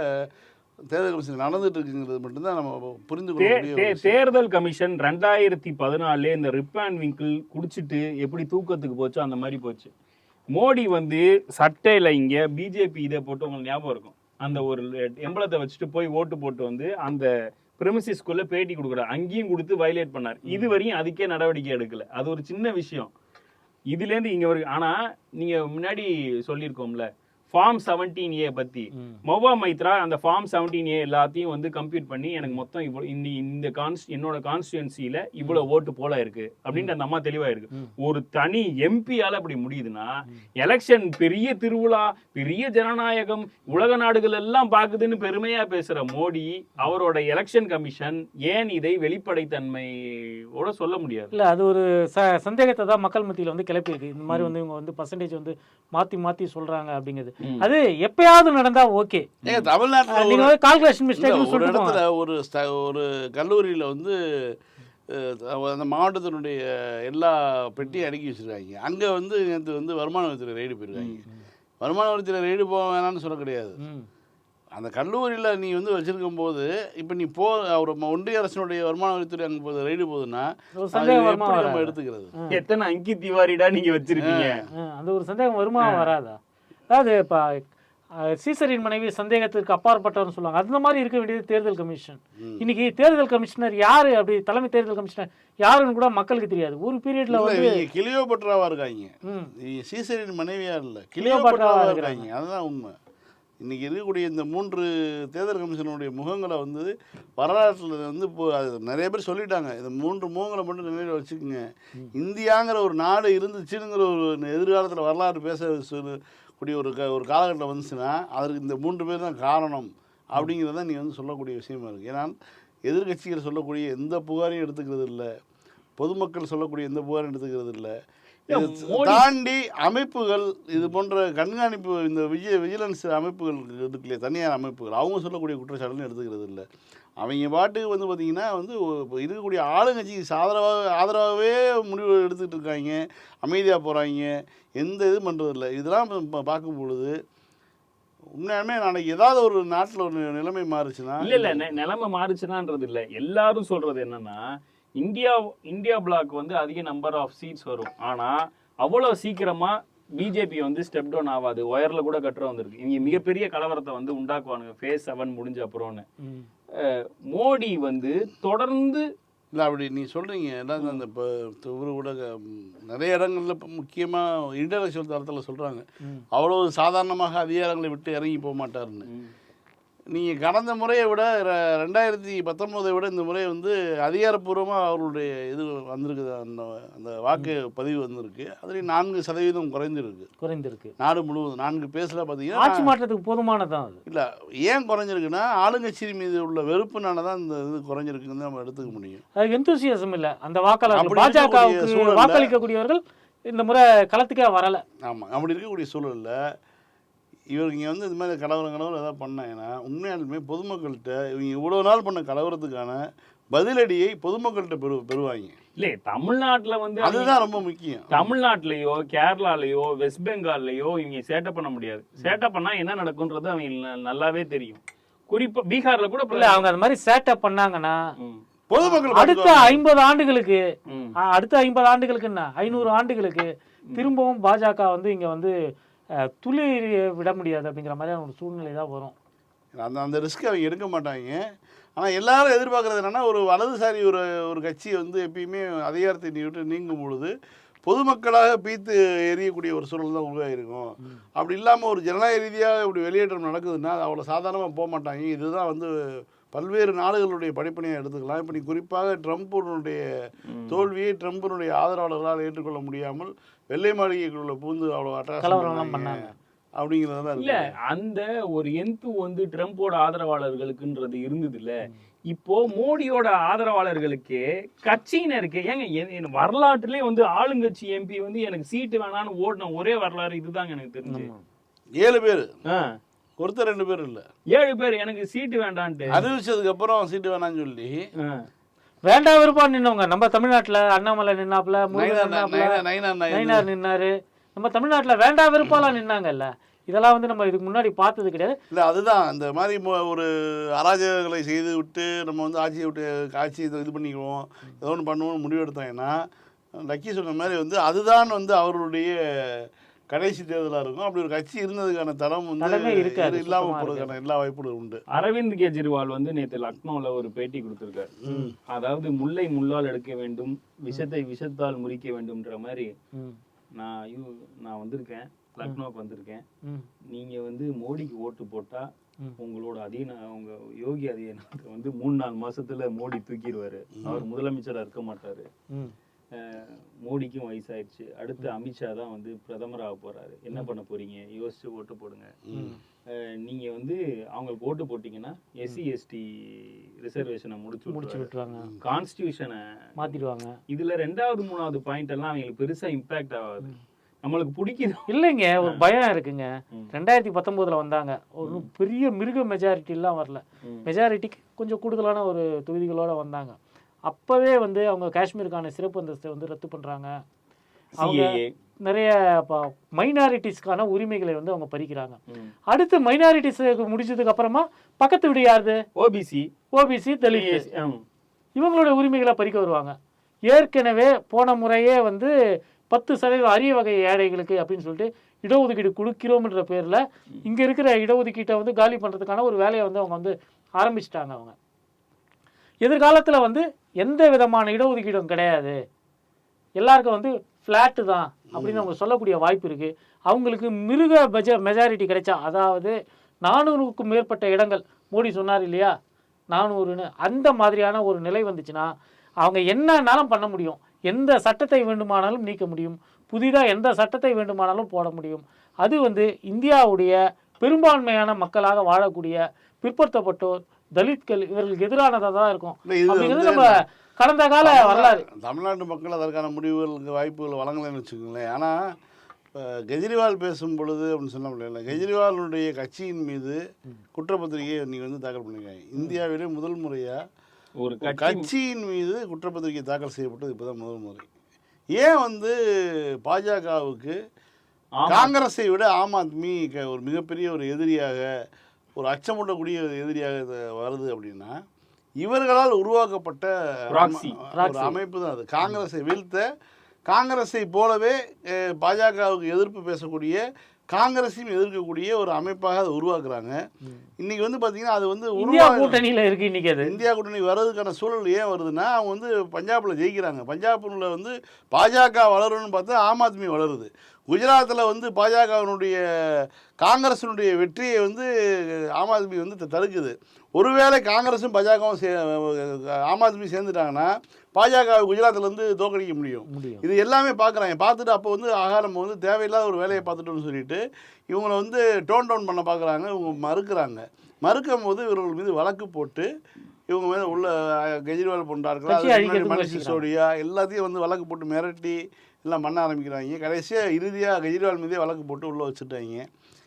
தேர்தல் கமிஷன் நடந்துட்டு இருக்குங்கிறது மட்டும்தான் நம்ம புரிந்து கொள்ள. தேர்தல் கமிஷன் 2014 இந்த ரிப் அண்ட் விங்கிள் குடிச்சிட்டு எப்படி தூக்கத்துக்கு போச்சோ அந்த மாதிரி போச்சு. மோடி வந்து சட்டையில் இங்கே பிஜேபி இதை போட்டு உங்களுக்கு ஞாபகம் இருக்கும், அந்த ஒரு எம்பளத்தை வச்சுட்டு போய் ஓட்டு போட்டு வந்து அந்த பிரெமிசிஸ்குள்ள பேட்டி கொடுக்குறாரு. அங்கேயும் கொடுத்து வயலேட் பண்ணார். இதுவரையும் அதுக்கே நடவடிக்கை எடுக்கல. அது ஒரு சின்ன விஷயம். இதுலேருந்து இங்கே வரைக்கும். ஆனால் நீங்கள் முன்னாடி சொல்லியிருக்கோம்ல ஃபார்ம் 17A பற்றி, மொவா மைத்ரா அந்த ஃபார்ம் 17A எல்லாத்தையும் வந்து கம்ப்யூட் பண்ணி எனக்கு மொத்தம் இவ்வளோ இந்த என்னோட கான்ஸ்டியூன்சியில் இவ்வளோ ஓட்டு போல இருக்கு அப்படின்ட்டு அந்த அம்மா தெளிவாக இருக்கு. ஒரு தனி எம்பியால் அப்படி முடியுதுன்னா, எலெக்ஷன் பெரிய திருவிழா, பெரிய ஜனநாயகம், உலக நாடுகள் எல்லாம் பார்க்குதுன்னு பெருமையாக பேசுகிற மோடி, அவரோட எலெக்ஷன் கமிஷன் ஏன் இதை வெளிப்படைத்தன்மையோட சொல்ல முடியாது? இல்லை, அது ஒரு சந்தேகத்தை தான் மக்கள் மத்தியில் வந்து கிளப்பியிருக்கு. இந்த மாதிரி வந்து இவங்க வந்து பர்சன்டேஜ் வந்து மாற்றி சொல்கிறாங்க அப்படிங்கிறது. அது எப்பயாவது நடந்தா ஓகே. ஏங்க தமிழ்நாட்டில் நீங்க வந்து கால்குலேஷன் மிஸ்டேக்னு ஒரு சொல்லிட்டு இடத்துல ஒரு கல்லூரியில் வந்து அந்த மாவட்டத்தினுடைய எல்லா பெட்டியும் அடுக்கி வச்சுருக்காங்க. அங்கே வந்து நேற்று வந்து வருமான வரித்துறை ரெய்டு போயிருக்காங்க. வருமான வரித்துறை ரெய்டு போக வேணாம்னு சொல்ல கிடையாது. அந்த கல்லூரியில் நீ வந்து வச்சிருக்கும் போது இப்போ நீ ஒரு ஒன்றிய அரசினுடைய வருமான வரித்துறை அங்கே போகுது ரெய்டு போகுதுன்னா நம்ம எடுத்துக்கிறது. எத்தனை அங்கி திவாரிடா நீங்க வச்சிருக்கீங்க? அந்த ஒரு சந்தேகம் வருமா வராதா? அதாவது இப்போ சீசரின் மனைவி சந்தேகத்திற்கு அப்பாற்பட்டவர்னு சொல்லுவாங்க. அந்த மாதிரி இருக்க வேண்டியது தேர்தல் கமிஷன். இன்னைக்கு தேர்தல் கமிஷனர் யாரு, அப்படி தலைமை தேர்தல் கமிஷனர் யாருன்னு கூட மக்களுக்கு தெரியாது. ஒரு பீரியட்ல வந்து கிளியோபட்ராவா இருக்காங்க. சீசரின் மனைவியா இல்ல, கிளியோபட்ராவா இருக்காங்க. அதுதான் உண்மை. இன்னைக்கு இருக்கக்கூடிய இந்த 3 தேர்தல் கமிஷனுடைய முகங்களை வந்து வரலாற்றில் வந்து இப்போ அது நிறைய பேர் சொல்லிட்டாங்க. இந்த 3 முகங்களை மட்டும் நினைவில் வச்சுக்கோங்க. இந்தியாங்கிற ஒரு நாடு இருந்துச்சுங்கிற ஒரு எதிர்காலத்தில் வரலாறு பேசக்கூடிய ஒரு காலகட்டம் வந்துச்சுன்னா அதற்கு இந்த 3 பேர் தான் காரணம் அப்படிங்கிறத நீ வந்து சொல்லக்கூடிய விஷயமா இருக்குது. ஏன்னா எதிர்கட்சிகள் சொல்லக்கூடிய எந்த புகாரையும் எடுத்துக்கிறது இல்லை, பொதுமக்கள் சொல்லக்கூடிய எந்த புகாரையும் எடுத்துக்கிறது இல்லை. தாண்டி அமைப்புகள் இது போன்ற கண்காணிப்பு இந்த விஜிலன்ஸ் அமைப்புகள் இருக்குல்லையே, தனியார் அமைப்புகள், அவங்க சொல்லக்கூடிய குற்றச்சாட்டுன்னு எடுத்துக்கிறது இல்லை. அவங்க பாட்டுக்கு வந்து பார்த்திங்கன்னா வந்து இருக்கக்கூடிய ஆளுங்கட்சிக்கு ஆதரவாகவே முடிவு எடுத்துக்கிட்டு இருக்காங்க, அமைதியாக போகிறாங்க, எந்த இதுவும் பண்ணுறதில்ல. இதெல்லாம் பார்க்கும் பொழுது உண்மையாலுமே நாளைக்கு ஏதாவது ஒரு நாட்டில் ஒரு நிலைமை மாறுச்சுன்னா இல்லை நிலைமை மாறுச்சுன்னான்றது இல்லை. எல்லாரும் சொல்கிறது என்னன்னா இந்தியா பிளாக் வந்து அதிக நம்பர் ஆஃப் சீட்ஸ் வரும். ஆனா அவ்வளவு சீக்கிரமா பிஜேபி வந்து ஸ்டெப் டவுன் ஆகாது. ஒயர்ல கூட கட்டுற வந்திருக்கு. இங்க மிகப்பெரிய கலவரத்தை வந்து உண்டாக்குவானுங்க ஃபேஸ் 7 முடிஞ்ச அப்புறம்னு. மோடி வந்து தொடர்ந்து இல்லை அப்படி நீ சொல்றீங்க எல்லாம் அந்த இப்போ கூட நிறைய இடங்கள்ல முக்கியமாக இன்டர்நேஷனல் தளத்தில் சொல்றாங்க அவ்வளோ சாதாரணமாக அதிகாரங்களை விட்டு இறங்கி போக மாட்டாருன்னு. நீங்கள் கடந்த முறையை விட 2019 விட இந்த முறை வந்து அதிகாரப்பூர்வமாக அவர்களுடைய இது வந்திருக்குது. அந்த வாக்கு பதிவு வந்திருக்கு. அதுலேயும் 4% குறைஞ்சிருக்கு நாடு முழுவதும். 4 பேஸில் பார்த்தீங்கன்னா ஆட்சி மாற்றத்துக்கு போதுமானதான் அது இல்லை. ஏன் குறைஞ்சிருக்குன்னா ஆளுங்கட்சி மீது உள்ள வெறுப்புனால தான் இந்த இது குறைஞ்சிருக்குன்னு நம்ம எடுத்துக்க முடியும். அது எந்தூசியாசம் இல்லை. அந்த வாக்காளர்கள் பாஜகவுக்கு வாக்களிக்கக்கூடியவர்கள் இந்த முறை களத்துக்கே வரலை. ஆமாம், அப்படி இருக்கக்கூடிய சூழலில் இவங்க வந்து இது மாதிரி கலவரம் எதாவது பண்ணாங்கன்னா உண்மையாலுமே பொதுமக்கள்கிட்ட இவங்க இவ்வளோ நாள் பண்ண கலவரத்துக்கான பதிலடியை பொதுமக்கள்கிட்ட பெறுவாங்க. இல்லை, தமிழ்நாட்டில் வந்து அதுதான் ரொம்ப முக்கியம். தமிழ்நாட்டிலையோ கேரளாலேயோ வெஸ்ட் பெங்கால்லையோ இவங்க சேட்டை பண்ண முடியாது. சேட்டை பண்ணா என்ன நடக்கும்ன்றது அவங்க நல்லாவே தெரியும். குறிப்பா பீகார்ல கூட அவங்க அந்த மாதிரி சேட்டை பண்ணாங்கன்னா பொதுமக்கள் அடுத்த 50 ஆண்டுகளுக்கு அடுத்த 50 ஆண்டுகளுக்குன்னா 500 ஆண்டுகளுக்கு திரும்பவும் பாஜக வந்து இங்க வந்து துளி விட முடியாது அப்படிங்கிற மாதிரியான ஒரு சூழ்நிலை தான் வரும். அந்த ரிஸ்க் அவங்க எடுக்க மாட்டாங்க. ஆனால் எல்லாரும் எதிர்பார்க்குறது என்னென்னா ஒரு வலதுசாரி ஒரு கட்சி வந்து எப்பயுமே அதிகாரத்தை விட்டு நீங்கும் பொழுது பொதுமக்களாக பீத்து எரியக்கூடிய ஒரு சூழல் தான் உருவாகிருக்கும். அப்படி இல்லாமல் ஒரு ஜனநாயக ரீதியாக இப்படி வெளியேற்றம் நடக்குதுன்னா அது அவ்வளோ சாதாரணமாக போக மாட்டாங்க. இதுதான் வந்து பல்வேறு நாடுகளுடைய படிப்பனையாக எடுத்துக்கலாம். இப்போ நீ குறிப்பாக ட்ரம்ப்புடைய தோல்வியை ட்ரம்ப்பினுடைய ஆதரவாளர்களால் ஏற்றுக்கொள்ள முடியாமல் வெள்ளை மாளிகைக்குள்ள பூந்து அவ்வளோ அட்டகாசம் பண்ணாங்க அப்படிங்கிறதெல்லாம் இல்ல. அந்த ஒரு எந்து வந்து ட்ரம்போட ஆதரவாளர்களுக்குன்றது இருந்தது இல்ல. இப்போ மோடியோட ஆதரவாளர்களுக்கு கட்சியினருக்கு ஏங்க வரலாற்றுலேயே வந்து ஆளுங்கட்சி எம்பி வந்து எனக்கு சீட்டு வேணான்னு ஓடின ஒரே வரலாறு இதுதாங்க எனக்கு தெரிஞ்சு. 7 பேர் ஒருத்தர் 2 பேர் இல்ல 7 பேர் எனக்கு சீட்டு வேண்டான்ட்டு அறிவிச்சதுக்கு அப்புறம் சீட்டு வேணான்னு சொல்லி வேண்டாம் விருப்பம் நின்னவங்க. நம்ம தமிழ்நாட்டுல அண்ணாமலை நின்னாப்புல, நயினார் நின்னாரு. நம்ம தமிழ்நாட்டுல வேண்டாம் விருப்பம்லாம் நின்னாங்கல்ல. இதெல்லாம் வந்து நம்ம இதுக்கு முன்னாடி பார்த்தது கிடையாது. இல்லை, அதுதான் அந்த மாதிரி ஒரு அராஜகங்களை செய்து விட்டு நம்ம வந்து ஆட்சி இது பண்ணிக்குவோம், ஏதோ ஒன்று பண்ணுவோம் முடிவெடுத்தாங்கன்னா லக்கி சொன்ன மாதிரி வந்து அதுதான் வந்து அவர்களுடைய கடைசி தேர்தலாக இருக்கும். அப்படி ஒரு கட்சி இருந்ததுக்கான தரம் வந்து இல்லாமல் போறதுக்கான எல்லா வாய்ப்புகளும் உண்டு. அரவிந்த் கெஜ்ரிவால் வந்து நேற்று லக்னோல ஒரு பேட்டி கொடுத்திருக்காரு. அதாவது முல்லை முள்ளால் எடுக்க வேண்டும், விஷத்தை விஷத்தால் முறிக்க வேண்டும்ன்ற மாதிரி. நான் வந்திருக்கேன், லக்னோவுக்கு வந்திருக்கேன். நீங்க வந்து மோடிக்கு ஓட்டு போட்டா உங்களோட உங்க யோகி ஆதித்யநாத் வந்து 3-4 மாசத்துல மோடி தூக்கிடுவாரு. அவர் முதலமைச்சரா இருக்க மாட்டாரு. மோடிக்கும் வயசாயிடுச்சு. அடுத்து அமித்ஷா தான் வந்து பிரதமராக போறாரு. என்ன பண்ண போறீங்க? யோசிச்சு ஓட்டு போடுங்க. நீங்க வந்து அவங்களுக்கு ஓட்டு போட்டீங்கன்னா SC/ST ரிசர்வேஷனை முடிச்சு விட்டுருவாங்க, கான்ஸ்டியூஷனை மாத்திடுவாங்க. இதுல 2வது 3வது பாயிண்ட் எல்லாம் அவங்களுக்கு பெருசா இம்பாக்ட் ஆகாது. நம்மளுக்கு பிடிக்குது. இல்லைங்க, ஒரு பயம் இருக்குங்க. 2019 வந்தாங்க, ஒரு பெரிய மிருக மெஜாரிட்டிலாம் வரல, மெஜாரிட்டிக்கு கொஞ்சம் கூடுதலான ஒரு தொகுதிகளோட வந்தாங்க. அப்பவே வந்து அவங்க காஷ்மீருக்கான சிறப்பு அந்தஸ்தை வந்து ரத்து பண்றாங்க. அவங்க நிறைய மைனாரிட்டிஸ்க்கான உரிமைகளை வந்து அவங்க பறிக்கிறாங்க. அடுத்து மைனாரிட்டிஸ் முடிச்சதுக்கு அப்புறமா பக்கத்து வீடு யாருது? ஓபிசி தலித், இவங்களோட உரிமைகளை பறிக்க வருவாங்க. ஏற்கனவே போன முறையே வந்து 10% அரிய வகை ஏழைகளுக்கு அப்படின்னு சொல்லிட்டு இடஒதுக்கீடு கொடுக்கிறோம்ன்ற பேரில் இங்கே இருக்கிற இடஒதுக்கீட்டை வந்து காலி பண்ணுறதுக்கான ஒரு வேலையை வந்து அவங்க வந்து ஆரம்பிச்சிட்டாங்க. அவங்க எதிர்காலத்தில் வந்து எந்த விதமான இடஒதுக்கீடும் கிடையாது, எல்லாருக்கும் வந்து ஃப்ளாட்டு தான் அப்படின்னு அவங்க சொல்லக்கூடிய வாய்ப்பு இருக்குது. அவங்களுக்கு மிருக மெஜாரிட்டி கிடைச்சா, அதாவது 400க்கும் மேற்பட்ட இடங்கள், மோடி சொன்னார் இல்லையா 400ன்னு, அந்த மாதிரியான ஒரு நிலை வந்துச்சுன்னா அவங்க என்னன்னாலும் பண்ண முடியும். எந்த சட்டத்தை வேண்டுமானாலும் நீக்க முடியும், புதிதாக எந்த சட்டத்தை வேண்டுமானாலும் போட முடியும். அது வந்து இந்தியாவுடைய பெரும்பான்மையான மக்களாக வாழக்கூடிய பிற்படுத்தப்பட்டோர், தலித்கள், இவர்களுக்கு எதிரானதாக தான் இருக்கும். அப்படிங்கிறது நம்ம கடந்த கால வரலாறு. தமிழ்நாட்டு மக்கள் அதற்கான முடிவுகளுக்கு வாய்ப்புகள் வழங்கலைன்னு வச்சுக்கோங்களேன். ஆனால் கெஜ்ரிவால் பேசும் பொழுது அப்படின்னு சொல்ல முடியல, கெஜ்ரிவாலுடைய கட்சியின் மீது குற்றப்பத்திரிகையை நீங்கள் வந்து தாக்கல் பண்ணியிருக்காங்க. இந்தியாவிலே முதல் முறையாக ஒரு கட்சியின் மீது குற்றப்பத்திரிகை தாக்கல் செய்யப்பட்டது இப்போதான் முதல் முறை. ஏன் வந்து பாஜகவுக்கு காங்கிரஸை விட ஆம் ஆத்மி ஒரு மிகப்பெரிய ஒரு எதிரியாக, ஒரு அச்சமூட்டக்கூடிய ஒரு எதிரியாக வருது அப்படின்னா, இவர்களால் உருவாக்கப்பட்ட ஒரு அமைப்பு தான் அது. காங்கிரஸை வீழ்த்த, காங்கிரஸை போலவே பாஜகவுக்கு எதிர்ப்பு பேசக்கூடிய, காங்கிரஸையும் எதிர்க்கக்கூடிய ஒரு அமைப்பாக அதை உருவாக்குறாங்க. இன்னைக்கு வந்து பார்த்தீங்கன்னா அது வந்து இந்தியா கூட்டணியில் இருக்குது. இன்னைக்கு அது இந்தியா கூட்டணி வர்றதுக்கான சூழல் ஏன் வருதுன்னா, அவங்க வந்து பஞ்சாபில் ஜெயிக்கிறாங்க. பஞ்சாபில் வந்து பாஜக வளரும்னு பார்த்தா ஆம் ஆத்மி வளருது. குஜராத்தில் வந்து பாஜகவினுடைய காங்கிரஸினுடைய வெற்றியை வந்து ஆம் ஆத்மி வந்து தடுக்குது. ஒருவேளை காங்கிரஸும் பாஜகவும் ஆம் ஆத்மி சேர்ந்துட்டாங்கன்னா பாஜக குஜராத்தில் வந்து தோற்கடிக்க முடியும். இது எல்லாமே பார்க்குறாங்க. பார்த்துட்டு அப்போ வந்து நம்ம வந்து தேவையில்லாத ஒரு வேலையை பார்த்துட்டோம்னு சொல்லிட்டு இவங்களை வந்து டோன் டவுன் பண்ண பார்க்குறாங்க. இவங்க மறுக்கும் போது இவர்கள் மீது வழக்கு போட்டு இவங்க மேலே உள்ள கெஜ்ரிவால் போன்றார்கள், மனிஷ் சிசோடியா எல்லாத்தையும் வந்து வழக்கு போட்டு மிரட்டி எல்லாம் பண்ண ஆரம்பிக்கிறாங்க. கடைசியாக இறுதியாக கெஜ்ரிவால் மீதே வழக்கு போட்டு உள்ளே வச்சுட்டாங்க.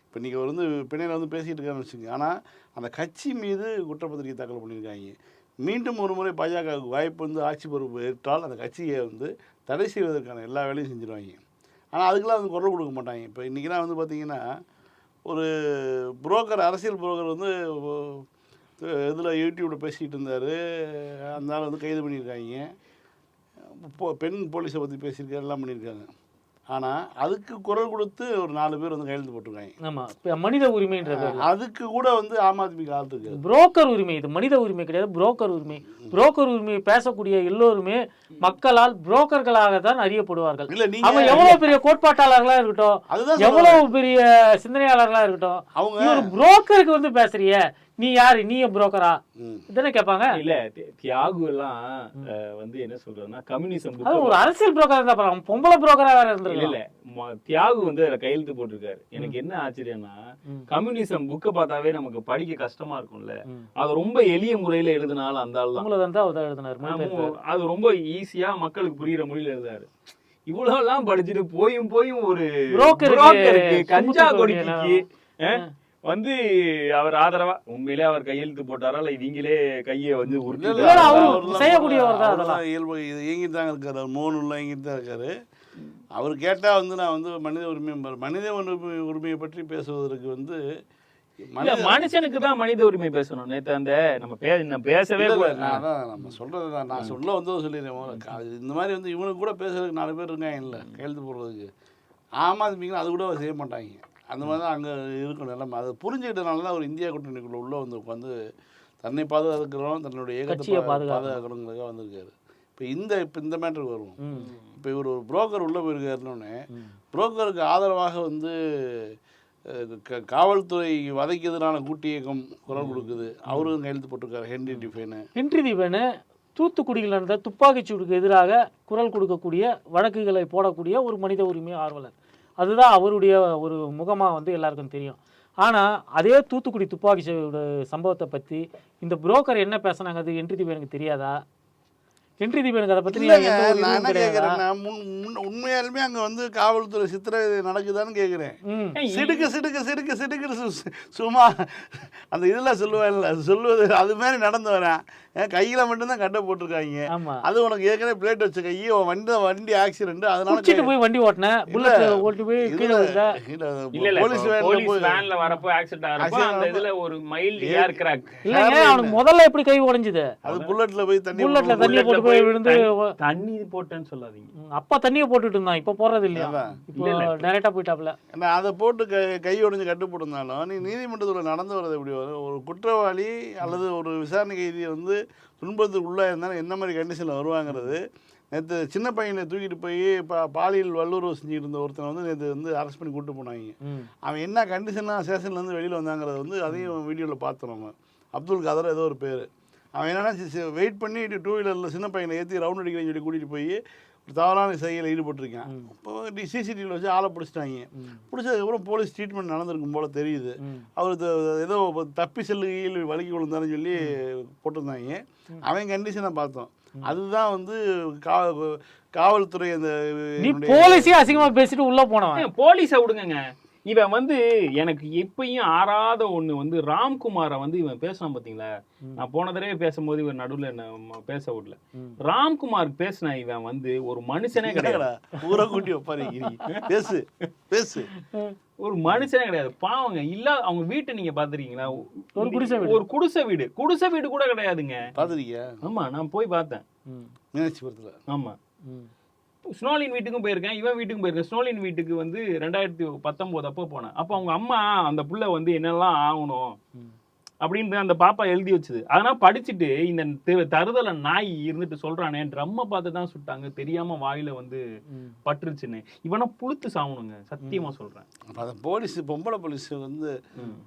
இப்போ இன்றைக்கி வந்து பிணையில் வந்து பேசிகிட்டு இருக்கான்னு வச்சுங்க. ஆனால் அந்த கட்சி மீது குற்றப்பத்திரிகை தாக்கல் பண்ணியிருக்காங்க. மீண்டும் ஒரு முறை பாஜகவுக்கு வாய்ப்பு வந்து ஆட்சி பொறுப்பு ஏற்றால் அந்த கட்சியை வந்து தடை செய்வதற்கான எல்லா வேலையும் செஞ்சுருவாங்க. ஆனால் அதுக்கெல்லாம் வந்து குரல் கொடுக்க மாட்டாங்க. இப்போ இன்றைக்கெலாம் வந்து பார்த்திங்கன்னா ஒரு புரோக்கர், அரசியல் புரோக்கர் வந்து இதில் யூடியூப்பில் பேசிக்கிட்டு இருந்தார். அந்த ஆள் வந்து கைது பண்ணியிருக்காங்க. பெண் போலீஸை பற்றி பேசியிருக்காரு, எல்லாம் பண்ணியிருக்காங்க. ஆனால் அதுக்கு குரல் கொடுத்து ஒரு 4 பேர் வந்து கையெழுத்து போட்டிருக்காங்க. ஆமாம், மனித உரிமைன்றது. அதுக்கு கூட வந்து ஆம் ஆத்மிக்கு ஆள் இருக்கு. புரோக்கர் உரிமை, இது மனித உரிமை கிடையாது, புரோக்கர் உரிமை. புரோக்கர் உரிமையை பேசக்கூடிய எல்லோருமே மக்களால் புரோக்கர்களாக தான் அறியப்படுவார்கள். அவங்க எவ்வளவு பெரிய கோட்பாட்டாளர்களா இருக்கட்டும், எவ்வளவு பெரிய சிந்தனையாளர்களா இருக்கட்டும், அவங்க ஒரு புரோக்கருக்கு வந்து பேசுறிய, நீ யாரு, நீ புரோக்கரா இதனை கேட்பாங்க. இல்ல தியாகு எல்லாம் வந்து என்ன சொல்றதுன்னா கம்யூனிசம் ஒரு அரசியல் புரோக்கரா இருந்தா பொம்பளை புரோக்கரா வேற இருந்திருக்கு. இல்ல தியாகு வந்து அதுல கையெழுத்து போட்டிருக்காரு. எனக்கு என்ன ஆச்சரியம்னா, கம்யூனிசம் புக்கை பார்த்தாவே நமக்கு படிக்க கஷ்டமா இருக்கும்ல, அது ரொம்ப எளிய முறையில எழுதினாலும் அந்த ஆள் தான் அது ரொம்ப ஈஸியா மக்களுக்கு புரியுற மொழியில எழுதாரு. இவ்வளவு எல்லாம் படிச்சுட்டு போயும் ஒரு புரோக்கருக்கு கஞ்சா கொடிக்கு வந்து அவர் ஆதரவா உண்மையிலே அவர் கையெழுத்து போட்டாரா இல்ல இவங்களே கையை வந்து செய்யக்கூடியவர் தான். அதெல்லாம் இயல்பு, இது இயங்கிட்டு தான் இருக்காரு. மோனுள்ள இயங்கிட்டு தான் இருக்காரு. அவர் கேட்டா வந்து நான் வந்து மனித உரிமையை பற்றி பேசுவதற்கு வந்து மனுஷனுக்கு தான் மனித உரிமை பேசணும். நேற்று அந்த நம்ம பேசவே நம்ம சொல்றது தான், நான் சொல்ல வந்து சொல்லிடுறேன். இந்த மாதிரி வந்து இவனுக்கு கூட பேசுறதுக்கு 4 பேர் இருக்காங்க இல்லை கையெழுத்து போடுறதுக்கு. ஆம் ஆத்மிக்கு அது கூட செய்ய மாட்டாங்க. அந்த மாதிரி தான் அங்கே இருக்கணும் நிலைமை. அதை புரிஞ்சுக்கிட்டனால தான் ஒரு இந்தியா கூட்டணிக்குள்ளே உள்ளே வந்து உட்காந்து தன்னை பாதுகாக்கிறோம், தன்னுடைய ஏகத்தை பாதுகாக்கிறவங்களுக்காக வந்திருக்காரு. இப்போ இந்த மேட்டருக்கு வருவோம். இப்போ இவர் ஒரு புரோக்கர் உள்ளே போயிருக்காருன்னு, புரோக்கருக்கு ஆதரவாக வந்து காவல்துறை வதைக்கிறதுனால கூட்டு இயக்கம் குரல் கொடுக்குது. அவரும் கையெழுத்து போட்டிருக்காரு. ஹென்றி டிஃபேனு தூத்துக்குடியில் நடந்த துப்பாக்கிச்சூடுக்கு எதிராக குரல் கொடுக்கக்கூடிய வழக்குகளை போடக்கூடிய ஒரு மனித உரிமை ஆர்வலர். அதுதான் அவருடைய ஒரு முகமாக வந்து எல்லாருக்கும் தெரியும். ஆனால் அதே தூத்துக்குடி துப்பாக்கி சம்பவத்தை பற்றி இந்த புரோக்கர் என்ன பேசுனாங்க, அது ஹென்றி டிஃபேனுக்கு தெரியாதா? ஹென்றி தீபனுக்கு அதை பத்தி இல்லைங்க, எந்த ஒரு நான் இதுவும் என்ன கிடையாதா? கேட்குறேன்னா உண்மையாலுமே அங்கே வந்து காவல்துறை சித்திரை நடக்குதான்னு கேட்குறேன். ம். சிடுக்கு சும்மா அந்த இதெல்லாம் சொல்லுவேன்ல, அது சொல்லுவது அது மாதிரி நடந்து வரேன். ஏன் கையில் மட்டும்தான் கட்டை போட்டிருக்காங்க. ஆமா. அது உனக்கு ஏற்கனவே பிளேட் வச்ச கை, வண்டி ஆக்சிடென்ட், அதனால குடிச்சிட்டு போய் வண்டி ஓட்டினேன், புல்லட் ஓட்டி போய் கீழே விழுந்த. போலீஸ் வேன்ல வரப்போ ஆக்சிடென்ட் ஆறப்போ அந்த இதுல ஒரு மைல்ட் ஏர் கிராக். இல்லைங்க, அவனுக்கு முதல்ல எப்படி கை உடைஞ்சுது? அது புல்லட்ல போய் புல்லட்ல தண்ணியை போட்டு போய் விழுந்து. தண்ணி போட்டேன்னு சொல்லாதீங்க. அப்பா தண்ணியை போட்டுட்டு இருந்தான், இப்ப போறது இல்லையா? இப்போ டைரக்டா போயிட்டாப்ல. அதை போட்டு கை உடைஞ்சு கட்டு போட்டிருந்தாலும் நீ நீதிமன்றத்தில் நடந்து வர்றது எப்படி வரும்? ஒரு குற்றவாளி அல்லது ஒரு விசாரணை கைதியை வந்து துன்பத்துக்கு உள்ளே இருந்தாலும் என்ன மாதிரி கண்டிஷனில் வருவாங்கிறது. நேற்று சின்ன பையனை தூக்கிட்டு போய் பாலியல் வல்லுறவு செஞ்சுட்டு இருந்த ஒருத்தனை வந்து நேற்று வந்து அரெஸ்ட் பண்ணி கூப்பிட்டு போனாங்க. அவன் என்ன கண்டிஷனாக ஸ்டேஷன்லேருந்து வெளியில் வந்தாங்கிறது வந்து அதையும் வீடியோவில் பார்த்தோம் நம்ம. அப்துல் காதர் ஏதோ ஒரு பேர். அவன் என்னன்னா வெயிட் பண்ணி 2 வீலரில் சின்ன பையனை ஏற்றி ரவுண்ட் அடிக்கிறேன்னு சொல்லி கூட்டிகிட்டு போய் ஒரு தவறான செயலில் ஈடுபட்டிருக்கான். இப்போ சிசிடிவியில் வச்சு ஆளை பிடிச்சிட்டாங்க. பிடிச்சதுக்கப்புறம் போலீஸ் ட்ரீட்மெண்ட் நடந்திருக்கும் போல் தெரியுது. அவர் ஏதோ தப்பி செல்லுகையில் வலிக்கு விழுந்தாருன்னு சொல்லி போட்டிருந்தாங்க. அவன் கண்டிஷனை பார்த்தோம். அதுதான் வந்து காவல்துறை அந்த போலீஸே அசிங்கமா பேசிட்டு உள்ள போனவன். போலீஸை விடுங்க. இவன் வந்து எனக்கு எப்பயும் ஆறாத ஒண்ணு வந்து ராம்குமாரை வந்து இவன் பேசினான் பாத்தீங்களா? நான் போன தடவை பேசும்போது இவன் நடுவுல என்ன பேச விடல. ராம்குமார் பேசின இவன் வந்து ஒரு மனுஷனே கிடையாது. ஊரை கூட்டி வைப்பாரு. பேசு பேசு. ஒரு மனுஷனே கிடையாது. பாவங்க இல்ல. அவங்க வீட்டை நீங்க பாத்துருக்கீங்களா? ஒரு குடிசை வீடு கூட கிடையாதுங்க. பாத்துருக்கீங்க? ஆமா, நான் போய் பார்த்தேன் மீனாட்சிபுரத்துல. ஆமா, ஸ்னோலின் வீட்டுக்கும் போயிருக்கேன், இவன் வீட்டுக்கும் போயிருக்கேன். ஸ்னோலின் வீட்டுக்கு வந்து 2019 அப்போ போனேன். அப்போ அவங்க அம்மா அந்த புள்ள வந்து என்னெல்லாம் ஆகணும் அப்படின்னு அந்த பாப்பா எழுதி வச்சது. அதெல்லாம் படிச்சுட்டு இந்த தருதல நாய் இருந்துட்டு சொல்றானே, ட்ரம்மை பார்த்து தான் சுட்டாங்க, தெரியாம வாயில வந்து பட்டுருச்சுன்னு. இவனை புளுத்து சாவணுங்க, சத்தியமா சொல்றேன். போலீஸ் பொம்பளை போலீஸ் வந்து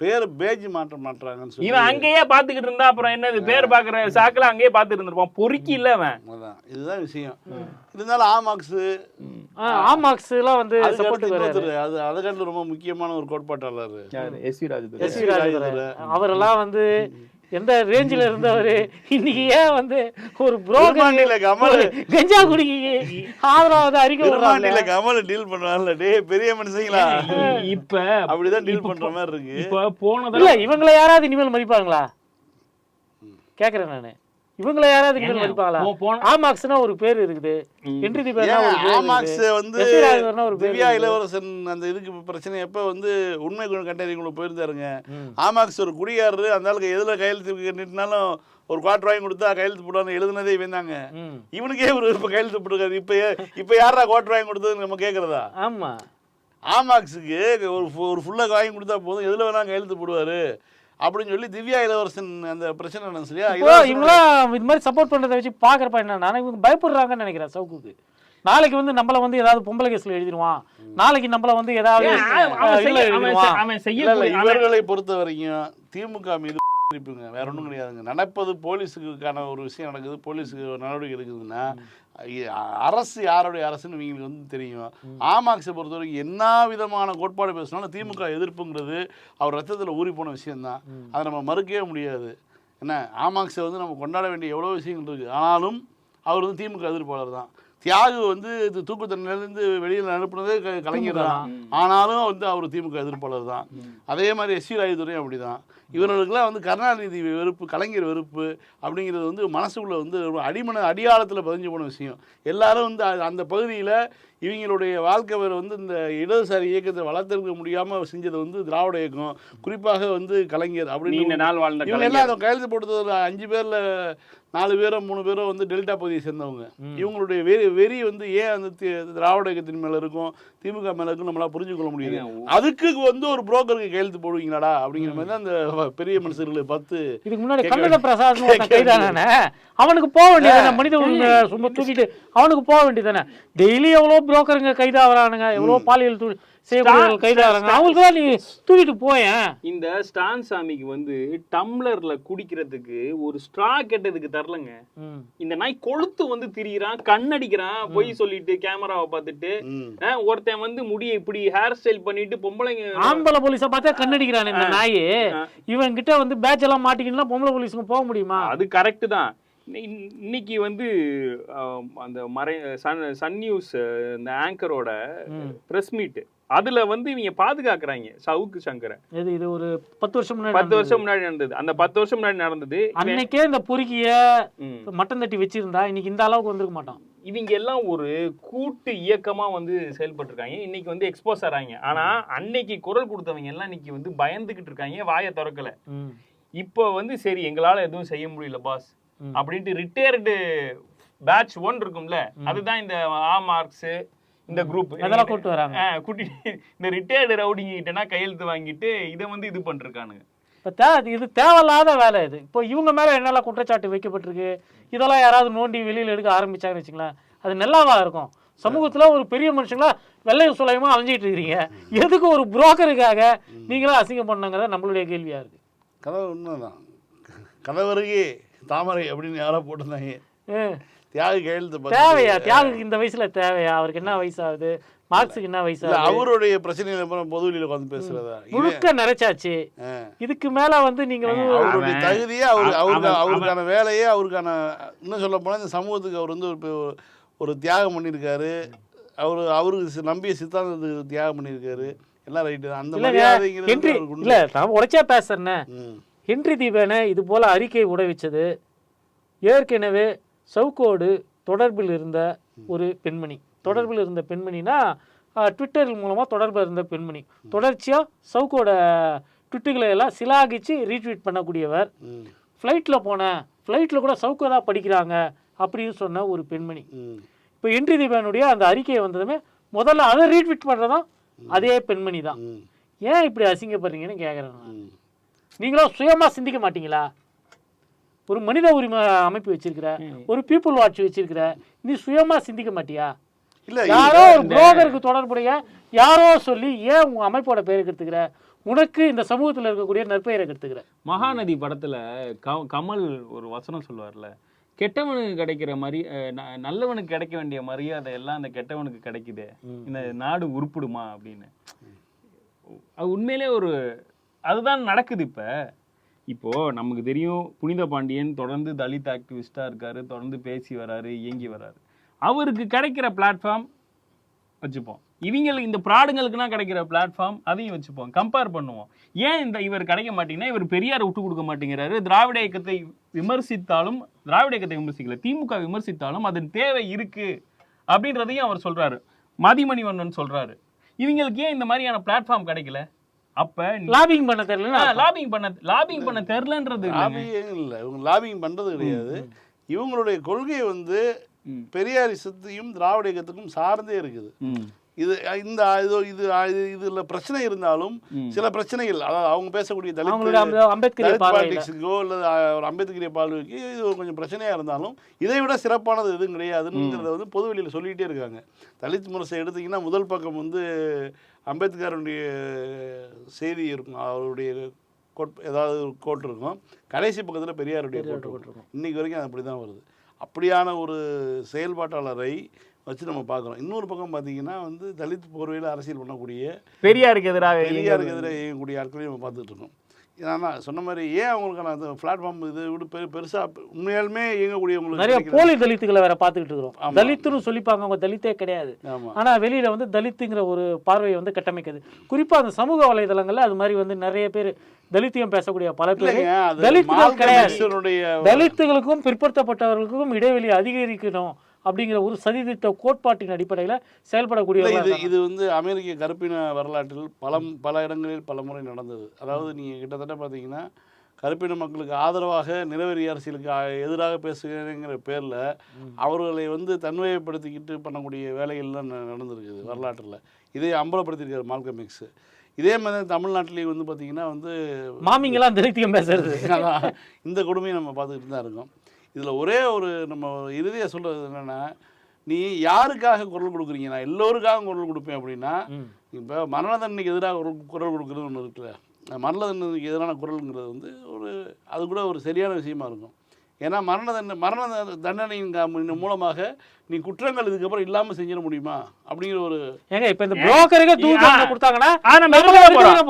பேர் பேஜ் மாற்றாங்கன்னு சொல்லி இவன் அங்கேயே பாத்துக்கிட்டு இருந்தா அப்புறம் என்னது பேர் பாக்குற சாக்குல அங்கேயே பாத்துட்டு இருந்திருப்பான். பொறுக்கி இல்ல அவன். இதுதான் விஷயம். இருந்தாலும் ஆமாக்ஸ் எல்லாம் வந்து சப்போர்ட் அது அதுக்கான ரொம்ப முக்கியமான ஒரு கோட்பாட்டாளர் எஸ் வி ராஜதுரை. அவரெல்லாம் வந்து எந்த ரேஞ்சில இருந்தவரு இன்னைக்கு ஏன் வந்து ஒரு கஞ்சா குடிக்கு ஆதரவாத அறிக்கை கமல் டீல் பண்றாங்கல்ல? டேய் பெரிய மனுஷங்களா, இப்ப அப்படிதான் டீல் பண்ற மாதிரி இருக்கு. இப்ப போனது இல்ல, இவங்களை யாராவது இனிமேல் மதிப்பாங்களா கேக்குறேன் நானு. இவங்களை யாராவது இனிமேல் மதிப்பாங்களா? ஆமாக்ஸ்னா ஒரு பேர் இருக்குது, ஹென்றி தீபன் ஆமாக்ஸ் வந்து திவ்யா இளவரசன் அந்த இதுக்கு பிரச்சனை எப்ப வந்து உண்மை கண்டறிவுக்குள்ள போயிருந்தாருங்க. ஆமாக்ஸ் ஒரு குடியாரு, அந்த ஆளுக்கு எதுல கையெழுத்து நிட்டுனாலும் ஒரு குவார்டர் வாங்கி கொடுத்தா கையெழுத்து போடான்னு எழுதுனதே வேந்தாங்க. இவனுக்கே ஒரு இப்ப கையெழுத்து போட்டுருக்காரு. இப்ப யாரா குவார்டர் வாங்கி கொடுத்தது நம்ம கேக்குறதா? ஆமா, ஆமாக்ஸுக்கு ஒரு ஃபுல்லா வாங்கி கொடுத்தா போதும், எதுல வேணா கையெழுத்து போடுவாரு அப்படின்னு சொல்லி திவ்யா இளவரசன் அந்த பிரச்சனை சரியா இவங்களாம் இது மாதிரி சப்போர்ட் பண்றதை வச்சு பாக்குறப்ப என்ன இவங்க பயப்படுறாங்கன்னு நினைக்கிறேன். சவுக்குக்கு நாளைக்கு வந்து நம்மள வந்து ஏதாவது பொம்பளை கேஸ்ல எழுதிடுவான், நாளைக்கு நம்மள வந்து ஏதாவது இவர்களை பொறுத்த வரைக்கும் திமுக மீது வேற ஒன்றும் கிடையாதுங்க. நடப்பது போலீஸுக்கான ஒரு விஷயம் நடக்குது, போலீஸுக்கு நடவடிக்கை எடுக்குதுன்னா அரசு யாருடைய அரசுன்னு இவங்களுக்கு வந்து தெரியும். ஆமாக்ஸை பொறுத்த வரைக்கும் என்ன விதமான கோட்பாடு பேசினாலும் திமுக எதிர்ப்புங்கிறது அவர் ரத்தத்தில் ஊறி போன விஷயம்தான். அதை நம்ம மறுக்கவே முடியாது. என்ன, ஆமாக்ஸை வந்து நம்ம கொண்டாட வேண்டிய எவ்வளோ விஷயங்கள் இருக்குது. ஆனாலும் அவர் வந்து திமுக எதிர்ப்பாளர் தான். தியாகு வந்து தூக்கு தண்டனையிலேருந்து வெளியில் அனுப்புனதே கலைஞர் தான். ஆனாலும் வந்து அவர் திமுக எதிர்ப்பாளர் தான். அதே மாதிரி எஸ் வி ராஜதுரையும் அப்படி தான். இவர்களுக்கெல்லாம் வந்து கருணாநிதி வெறுப்பு, கலைஞர் வெறுப்பு அப்படிங்கிறது வந்து மனசுக்குள்ளே வந்து அடியாளத்தில் பதிஞ்சு போன விஷயம். எல்லாரும் வந்து அந்த பகுதியில் இவங்களுடைய வாழ்க்கை வந்து இந்த இடதுசாரி இயக்கத்தை வளர்த்திருக்க முடியாமல் செஞ்சது வந்து திராவிட இயக்கம், குறிப்பாக வந்து கலைஞர் அப்படின்னு இவங்க எல்லாம் கையெழுத்து போட்டது 5 பேரில் 4 பேரோ 3 பேரோ வந்து டெல்டா பகுதியை சேர்ந்தவங்க. இவங்களுடைய வெறி வந்து ஏன் அந்த திராவிட இயக்கத்தின் மேலே இருக்கும், திமுக மேலே இருக்கும் நம்மளால் புரிஞ்சுக்கொள்ள முடியுது. அதுக்கு வந்து ஒரு புரோக்கருக்கு கையெழுத்து போடுவீங்களாடா அப்படிங்கிற மாதிரி தான் அந்த பெரிய மனுஷர்களை பார்த்து. இதுக்கு முன்னாடி கன்னட பிரசாத் கைதானே, அவனுக்கு போக வேண்டியதானே, மனித உரிமை சும்மா தூக்கிட்டு அவனுக்கு போக வேண்டியதானே. டெய்லி எவ்வளோ புரோக்கருங்க கைதாகிறானுங்க, எவ்வளோ பாலியல் கைதாகிறாங்க, அவங்களுக்கு தான் நீ தூக்கிட்டு போயேன். இந்த ஸ்டான் சாமிக்கு வந்து டம்ளர்ல குடிக்கிறதுக்கு ஒரு ஸ்ட்ரா கேட்டதுக்கு தரலங்க. இந்த நாய் கொளுத்து வந்து திரியிறான், கண்ணடிக்கிறான், பொய் சொல்லிட்டு கேமராவை பார்த்துட்டு. ஒருத்தன் வந்து முடியை இப்படி ஹேர் ஸ்டைல் பண்ணிட்டு பொம்பளைங்க ஆம்பளை போலீஸை பார்த்தா கண்ணடிக்கிறான் இந்த நாய். இவன் கிட்ட வந்து பேட்ச் எல்லாம் மாட்டிக்கினா பொம்பளை போலீஸுக்கு போக முடியுமா? அது கரெக்ட் தான். இன்னைக்கு வந்து அந்த சன் நியூஸ் இந்த ஆங்கரோட பிரஸ் மீட் அதுல வந்து இவங்க பாதுகாக்கிறாங்க சவுக்கு சங்கரை. இது ஒரு 10 வருஷம் முன்னாடி 10 வருஷம் முன்னாடி நடந்தது. அந்த 10 வருஷம் முன்னாடி நடந்தது. அன்னைக்கே இந்த பொறுக்கிய மட்டன் தட்டி வச்சிருந்தா இன்னைக்கு இந்த அளவுக்கு வந்திருக்க மாட்டான். இவங்க எல்லாம் ஒரு கூட்டு இயக்கமா வந்து செயல்பட்டு இருக்காங்க. இன்னைக்கு வந்து எக்ஸ்போஸ் ஆறாங்க. ஆனா அன்னைக்கு குரல் கொடுத்தவங்க எல்லாம் இன்னைக்கு வந்து பயந்துகிட்டு இருக்காங்க, வாயை திறக்கல. இப்போ வந்து சரி எங்களால எதுவும் செய்ய முடியல பாஸ் அப்படின்ட்டு ரிட்டையர்டு பேட்ச் 1 இருக்கும்ல, அதுதான் இந்த மார்க்ஸ் இந்த குரூப் அதெல்லாம் கூட்டு வராங்க. கூட்டிட்டு இந்த ரிட்டையர்டு ரவுடிங்க கிட்டனா கையெழுத்து வாங்கிட்டு இதை வந்து இது பண்ணிருக்கானுங்க. இப்போ இது தேவையில்லாத வேலை. இது இப்போ இவங்க மேலே என்னெல்லாம் குற்றச்சாட்டு வைக்கப்பட்டிருக்கு, இதெல்லாம் யாராவது நோண்டி வெளியில் எடுக்க ஆரம்பிச்சாங்கன்னு வச்சுங்களேன், அது நல்லாவா இருக்கும்? சமூகத்தில் ஒரு பெரிய மனுஷங்களா வெள்ளையும் சுலையுமா அலைஞ்சிட்டு இருக்கிறீங்க, எதுக்கு ஒரு புரோக்கருக்காக நீங்களும் அசிங்கம் பண்ணாங்கிறத நம்மளுடைய கேள்வியாக இருக்குது. கதவு உண்மைதான். கதவருகே தாமரை அப்படின்னு யாரோ போட்டிருந்தாங்க. தியாகு கையெழுத்து தேவையா? தியாகுக்கு இந்த வயசுல தேவையா? அவருக்கு என்ன வயசாகுது? மார்க்ஸுக்கு என்ன வயசாகுது? அவருடைய பிரச்சனைகளை பொதுவெளியில உட்காந்து பேசுறதா முழுக்க நிறைச்சாச்சு. இதுக்கு மேல வந்து நீங்க வந்து அவருடைய தகுதியே அவருக்கான வேலையே அவருக்கான இன்னும் சொல்ல போனா இந்த சமூகத்துக்கு அவர் வந்து ஒரு தியாகம் பண்ணியிருக்காரு. அவருக்கு நம்பிய சித்தாந்தத்துக்கு தியாகம் பண்ணியிருக்காரு. எல்லாம் ரைட்டு. அந்த ஹென்றி இல்ல நான் உடைச்சா பேசுறேன். ஹென்றி தீபனை இது போல அறிக்கை உடைவிச்சது ஏற்கனவே சவுக்கோடு தொடர்பில் இருந்த ஒரு பெண்மணி. தொடர்பில் இருந்த பெண்மணினா ட்விட்டர் மூலமாக தொடர்பில் இருந்த பெண்மணி. தொடர்ச்சியாக சவுக்கோட ட்விட்டுகளை எல்லாம் சிலாகிச்சு ரீட்வீட் பண்ணக்கூடியவர். ஃப்ளைட்டில் கூட சவுக்கோ தான் படிக்கிறாங்க அப்படின்னு சொன்ன ஒரு பெண்மணி. இப்போ ஹென்றி தீபனுடைய அந்த அறிக்கையை வந்ததுமே முதல்ல அதை ரீட்வீட் பண்ணுறதும் அதே பெண்மணி தான். ஏன் இப்படி அசிங்கப்படுறீங்கன்னு கேட்குறேன். நீங்களும் சுயமாக சிந்திக்க மாட்டீங்களா? ஒரு மனித உரிமை அமைப்பு வச்சிருக்கிற, ஒரு பீப்புள் வாட்ச் வச்சிருக்கிற, நீ சுயமா சிந்திக்க மாட்டியா? இல்ல யாரோ ஒரு புரோக்கருக்கு தொடர்புடைய யாரோ சொல்லி ஏன் உங்க அமைப்போட பெயரை கெடுத்துக்கிற? உனக்கு இந்த சமூகத்துல இருக்கக்கூடிய நற்பெயரை கெடுத்துக்கிற. மகாநதி படத்துல கமல் ஒரு வசனம் சொல்லுவார்ல, கெட்டவனுக்கு கிடைக்கிற மாதிரி நல்லவனுக்கு கிடைக்க வேண்டிய மரியாதை எல்லாம் அந்த கெட்டவனுக்கு கிடைக்குது, இந்த நாடு உருப்பிடுமா அப்படின்னு. அது உண்மையிலே ஒரு அதுதான் நடக்குது. இப்போ நமக்கு தெரியும் புனித பாண்டியன் தொடர்ந்து தலித் ஆக்டிவிஸ்டா இருக்காரு, தொடர்ந்து பேசி வராரு, இயங்கி வராரு. அவருக்கு கிடைக்கிற பிளாட்ஃபார்ம் வச்சுப்போம், இவங்களுக்கு இந்த ப்ராடுங்களுக்குனா கிடைக்கிற பிளாட்ஃபார்ம் அதையும் வச்சுப்போம், கம்பேர் பண்ணுவோம். ஏன் இவர் கிடைக்க மாட்டீங்கன்னா இவர் பெரியாரை விட்டு கொடுக்க மாட்டேங்கிறாரு. திராவிட இயக்கத்தை விமர்சித்தாலும், திராவிட இயக்கத்தை விமர்சிக்கல, திமுக விமர்சித்தாலும் அதன் தேவை இருக்கு அப்படின்றதையும் அவர் சொல்றாரு. மதிமணிவண்ணன் சொல்றாரு. இவங்களுக்கு ஏன் இந்த மாதிரியான பிளாட்ஃபார்ம் கிடைக்கல? அப்ப லாபிங் பண்ண தெரியல, லாபிங் பண்ண தெரியலன்றது இல்ல, இவங்க லாபிங் பண்றது கிடையாது. இவங்களுடைய கொள்கை வந்து பெரியாரிசத்தையும் திராவிட இயக்கத்துக்கும் சார்ந்தே இருக்குது. இது இந்த இதுல பிரச்சனை இருந்தாலும் சில பிரச்சனைகள், அதாவது அவங்க பேசக்கூடிய தலித் பாலிடிக்ஸுக்கோ அல்லது ஒரு அம்பேத்கரிய பார்வைக்கு இது கொஞ்சம் பிரச்சனையா இருந்தாலும் இதை விட சிறப்பானது எதுவும் கிடையாதுங்கிறத வந்து பொதுவெளியில் சொல்லிக்கிட்டே இருக்காங்க. தலித் முரசை எடுத்தீங்கன்னா முதல் பக்கம் வந்து அம்பேத்கருடைய செய்தி இருக்கும், அவருடைய ஏதாவது கோட் இருக்கும், கடைசி பக்கத்தில் பெரியாருடைய கோட் இருக்கும். இன்னைக்கு வரைக்கும் அது அப்படி தான் வருது. அப்படியான ஒரு செயல்பாட்டாளரை வச்சு நம்ம பார்க்குறோம். இன்னொரு பக்கம் பார்த்தீங்கன்னா வந்து தலித் போர்வையில் அரசியல் பண்ணக்கூடிய பெரியாருக்கு எதிராக இயங்கக்கூடிய ஆட்களையும் நம்ம பார்த்துட்டு இருக்கோம். நான் சொன்ன மாதிரி ஏன் அவங்களுக்கான அந்த பிளாட்ஃபார்ம் இது விட பெருசாக உண்மையாலுமே இயங்கக்கூடியவங்களுக்கு நிறைய போலி தலித்துகளை வேற பார்த்துக்கிட்டு இருக்கிறோம். தலித்துன்னு சொல்லிப்பாங்க, அவங்க தலித்தே கிடையாது. ஆனால் வெளியில் வந்து தலித்துங்கிற ஒரு பார்வையை வந்து கட்டமைக்குது. குறிப்பாக அந்த சமூக வலைதளங்களில் அது மாதிரி வந்து நிறைய பேர் தலித்தியம் பேசக்கூடிய பல பேர் தலித்துகள் கிடையாது. தலித்துகளுக்கும் பிற்படுத்தப்பட்டவர்களுக்கும் இடைவெளி அதிகரிக்கணும் அப்படிங்கிற ஒரு சதித்திட்ட கோட்பாட்டின் அடிப்படையில் செயல்படக்கூடிய இது வந்து அமெரிக்க கருப்பின வரலாற்றில் பல இடங்களில் பல முறை நடந்தது. அதாவது நீங்கள் கிட்டத்தட்ட பார்த்தீங்கன்னா கருப்பின மக்களுக்கு ஆதரவாக நிலவரி அரசியலுக்கு எதிராக பேசுகிறேங்கிற பேரில் அவர்களை வந்து தன்மைப்படுத்திக்கிட்டு பண்ணக்கூடிய வேலைகள்லாம் நடந்திருக்குது வரலாற்றில். இதை அம்பலப்படுத்தியிருக்காரு மால்கம் எக்ஸ். இதே மாதிரி தமிழ்நாட்டிலேயும் வந்து பார்த்தீங்கன்னா வந்து மாமிங்கெல்லாம் திருத்தியம் பேசுறது, இந்த கொடுமையை நம்ம பார்த்துக்கிட்டு தான் இருக்கோம். இதில் ஒரே ஒரு நம்ம இறுதியாக சொல்கிறது என்னென்னா, நீ யாருக்காக குரல் கொடுக்குறீங்க? நான் எல்லோருக்காக குரல் கொடுப்பேன் அப்படின்னா, இப்போ மரண தண்டனைக்கு எதிராக குரல் கொடுக்குறது ஒன்று இருக்குல்ல, மரண தண்டனைக்கு எதிரான குரலுங்கிறது வந்து அது கூட ஒரு சரியான விஷயமா இருக்கும். ஏன்னா மரண தண்டனையின் மூலமாக நீ குற்றங்கள் இதுக்கப்புறம் இல்லாமல் செஞ்சிட முடியுமா அப்படிங்கிற ஒரு ஏங்க இப்போ இந்த புரோக்கருக்கு தூக்கு தண்டனை கொடுத்தாங்கன்னா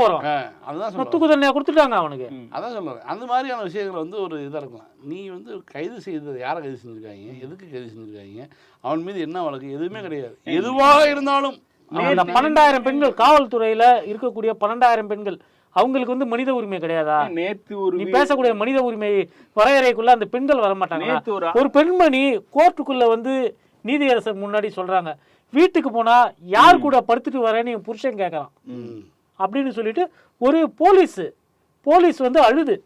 போகிறோம், அதுதான் சொல்றேன். தூக்கு தண்டனை கொடுத்துட்டாங்க அவனுக்கு. அதான் சொல்கிறேன். அந்த மாதிரியான விஷயங்கள் வந்து ஒரு இதாக இருக்கலாம். நீ வந்து கைது செய்தது யாரை கைது செஞ்சுருக்காங்க, எதுக்கு கைது செஞ்சுருக்காங்க, அவன் மீது என்ன வழக்கு, எதுவுமே கிடையாது. எதுவாக இருந்தாலும் அந்த 12,000 பெண்கள், காவல்துறையில இருக்கக்கூடிய 12,000 பெண்கள், அவங்களுக்கு வந்து மனித உரிமை கிடையாதா? நேத்து ஒரு நீ பேசக்கூடிய மனித உரிமை வரையறைக்குள்ள அந்த பெண்கள் வர மாட்டாங்க. ஒரு பெண்மணி கோர்ட்டுக்குள்ள வந்து நீதியரசர் முன்னாடி சொல்றாங்க, வீட்டுக்கு போனா யார் கூட படுத்துட்டு வரேன்னு என் புருஷன் கேட்கறான் அப்படின்னு சொல்லிட்டு ஒரு போலீஸ் வந்து அழுது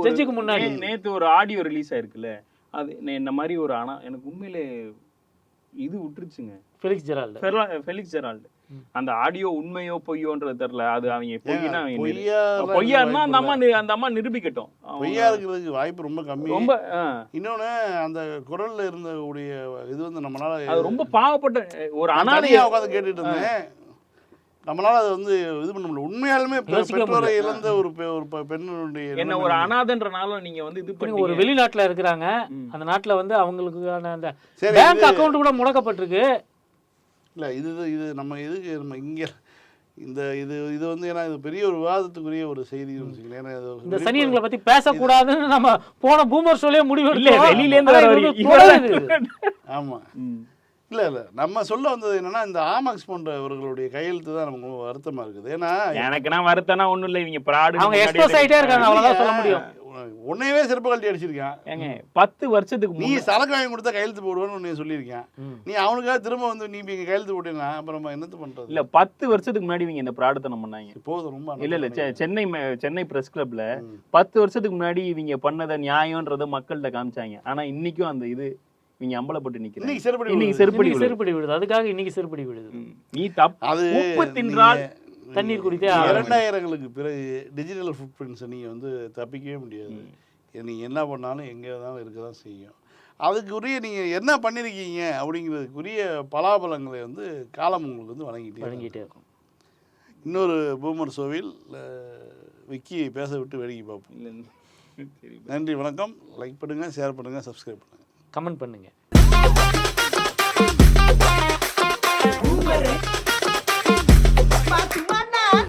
ஜட்ஜுக்கு முன்னாடி. நேத்து ஒரு ஆடியோ ரிலீஸ் ஆயிருக்குல்ல, அது என்ன மாதிரி ஒரு எனக்கு உண்மையிலே இது விட்டுருச்சுங்க. ஃபெலிக்ஸ் ஜெரால்டு அந்த ஆடியோ உண்மையோ பொய்யோன்றது தெரியல. அது அவங்க பொய்யான்னா அந்த அம்மா நிரூபிக்கட்டும். பொய்யா இருக்கிறதுக்கு வாய்ப்பு ரொம்ப கம்மி. ரொம்ப இன்னொன்னு அந்த குரல்ல இருந்த இது வந்து நம்மளால அது ரொம்ப பாவப்பட்ட ஒரு அனாதையா உட்காந்து கேட்டுட்டு இருந்தேன். நம்மளால அது வந்து இது பண்ண முடியல. உண்மையாலுமே பெற்றோரை இழந்த ஒரு பெண்ணுடைய என்ன ஒரு அனாதைன்றனால நீங்க வந்து இது பண்ணி ஒரு வெளிநாட்டுல இருக்கிறாங்க, அந்த நாட்டுல வந்து அவங்களுக்கான அந்த பேங்க் அக்கவுண்ட் கூட முடக்கப்பட்டிருக்கு. இல்ல இது நம்ம எதுக்கு நம்ம இங்க இது வந்து ஏன்னா இது பெரிய ஒரு விவாதத்துக்குரிய ஒரு செய்தி. இந்த சனியன்களை பத்தி பேசக்கூடாதுன்னு நம்ம போன பூமர் ஷோலயே முடிவு வெளியில இருந்து. ஆமா இல்ல நம்ம சொல்ல வந்தது என்னன்னா, இந்த ஆமாக்ஸ் போன்றவர்களுடைய கையெழுத்து தான் நமக்கு வருத்தமா இருக்குது. ஏன்னா எனக்குன்னா வருத்தம்னா ஒண்ணும் இல்லை, இவங்க ப்ராடு அவங்க எக்ஸ்பிரஸ் ஆயிட்டே இருக்காங்க, அவ்வளவுதான் சொல்ல முடியும். உன்னையவே செருப்பு கழட்டி அடிச்சிருக்கான். ஏங்க 10 வருஷத்துக்கு நீ சரக்கு வாங்கி கொடுத்தா கையெழுத்து போடுவேன்னு உன்னை சொல்லியிருக்கேன். நீ அவனுக்காக திரும்ப வந்து நீ இங்க கையெழுத்து போட்டேன்னா அப்புறம் என்னத்து பண்றது? இல்ல 10 வருஷத்துக்கு முன்னாடி இவங்க இந்த ப்ராடத்தனம் பண்ணாங்க. போதும் ரொம்ப. இல்ல சென்னை பிரஸ் கிளப்ல 10 வருஷத்துக்கு முன்னாடி இவங்க பண்ணத நியாயம்ன்றத மக்கள்கிட்ட காமிச்சாங்க. ஆனா இன்னைக்கும் அந்த இது இவங்க அம்பலப்பட்டு நிக்கிறாங்க. இன்னைக்கு செருப்படி விடுது. அதுக்காக இன்னைக்கு செருப்படி விடுது. நீ அது உப்பு தின்றால் தண்ணீர் குடித்தே 2000ங்களுக்கு பிறகு டிஜிட்டல் ஃபுட் பிரிண்ட்ஸை நீங்கள் வந்து தப்பிக்கவே முடியாது. நீங்கள் என்ன பண்ணாலும் எங்கே இருந்தாலும் இருக்க தான் செய்யும். அதுக்குரிய நீங்கள் என்ன பண்ணியிருக்கீங்க அப்படிங்கிறதுக்குரிய பலாபலங்களை வந்து காலம் உங்களுக்கு வந்து வழங்கிட்டே இருக்கும். இன்னொரு பூமர் ஷோவில் விக்கி பேச விட்டு வேடிக்கை பார்ப்போம். நன்றி, வணக்கம். லைக் பண்ணுங்கள், ஷேர் பண்ணுங்கள், சப்ஸ்கிரைப் பண்ணுங்கள், கமெண்ட் பண்ணுங்கள்.